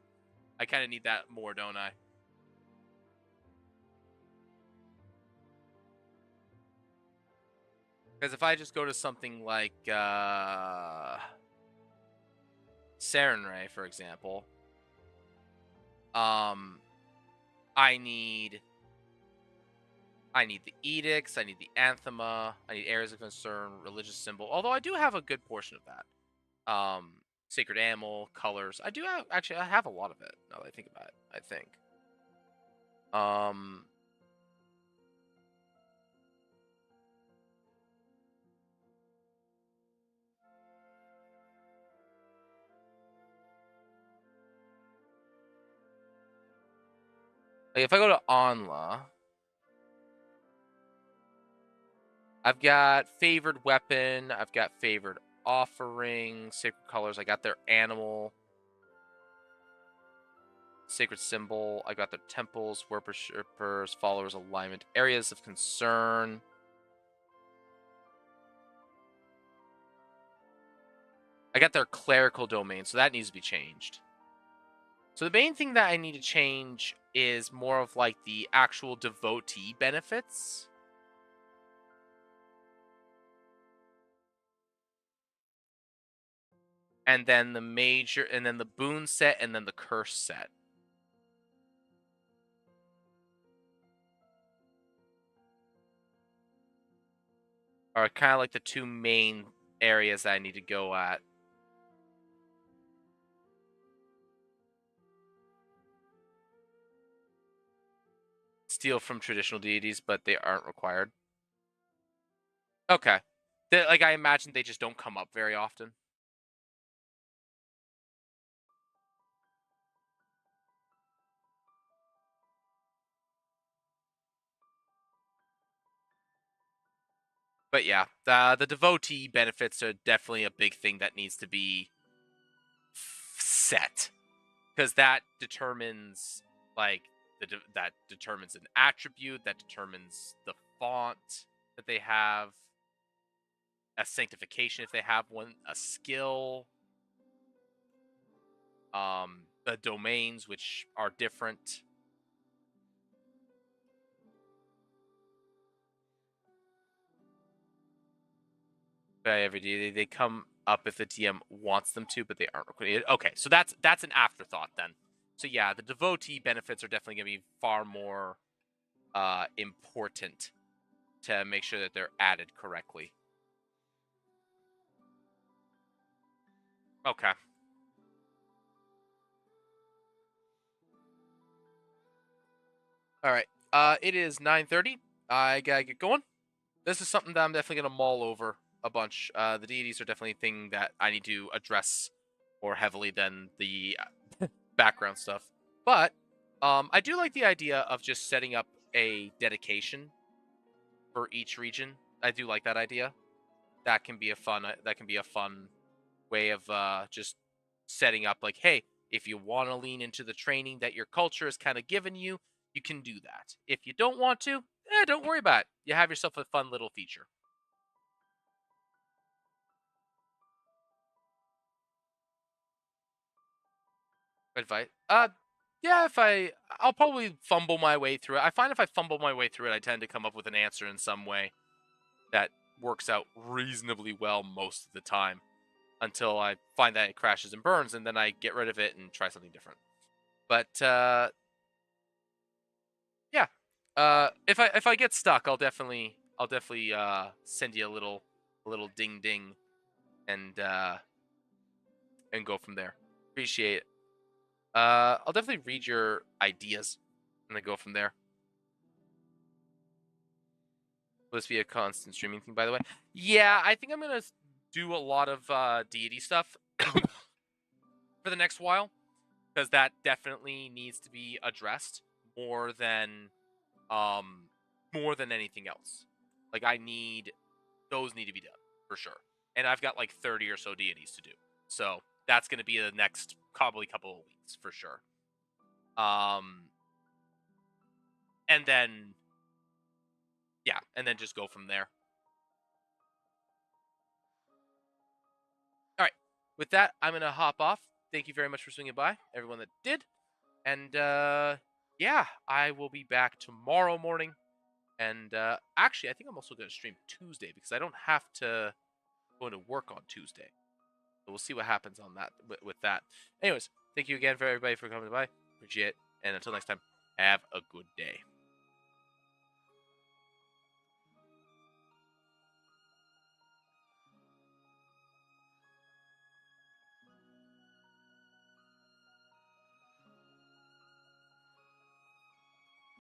I kind of need that more, don't I? Because if I just go to something like Sarenrae, for example, um, I need the edicts, I need the anthema, I need areas of concern, religious symbol. Although I do have a good portion of that. Sacred animal, colors. I do have, actually. I have a lot of it now that I think about it. I think. Um, like if I go to Onla, I've got favored weapon. I've got favored offering, sacred colors. I got their animal, sacred symbol. I got their temples, worshippers, followers, alignment, areas of concern. I got their clerical domain, so that needs to be changed. So the main thing that I need to change is more of like the actual devotee benefits. And then the major, and then the boon set, and then the curse set. Are kind of like the two main areas that I need to go at. Steal from traditional deities, but they aren't required. Okay. Like, I imagine they just don't come up very often. But yeah, the devotee benefits are definitely a big thing that needs to be set. Because that determines, like, that determines an attribute, that determines the font that they have, a sanctification if they have one, a skill, the domains which are different. By every day they come up if the DM wants them to, but they aren't required. Okay, so that's an afterthought then. So yeah, the devotee benefits are definitely going to be far more important to make sure that they're added correctly. Okay. All right. It is 9:30. I gotta get going. This is something that I'm definitely gonna mull over a bunch. The deities are definitely a thing that I need to address more heavily than the background stuff. But I do like the idea of just setting up a dedication for each region. I do like that idea. That can be a fun. That can be a fun way of just setting up. Like, hey, if you want to lean into the training that your culture has kind of given you, you can do that. If you don't want to, don't worry about it. You have yourself a fun little feature. Advice. Yeah. I'll probably fumble my way through it. I find if I fumble my way through it, I tend to come up with an answer in some way that works out reasonably well most of the time until I find that it crashes and burns, and then I get rid of it and try something different. But yeah, if I get stuck, I'll definitely send you a little ding ding and and go from there. Appreciate it. I'll definitely read your ideas and then go from there. Will this be a constant streaming thing, by the way? Yeah, I think I'm gonna do a lot of deity stuff for the next while because that definitely needs to be addressed more than um more than anything else. Like, those need to be done. for sure. And I've got like 30 or so D&Ds to do. So that's going to be the next probably couple of weeks for sure. And then, yeah, and then just go from there. All right. With that, I'm going to hop off. Thank you very much for swinging by, everyone that did. And yeah, I will be back tomorrow morning. And actually, I think I'm also going to stream Tuesday because I don't have to go into work on Tuesday. So we'll see what happens on that with that. Anyways, thank you again for everybody for coming by. Appreciate it. And until next time, have a good day.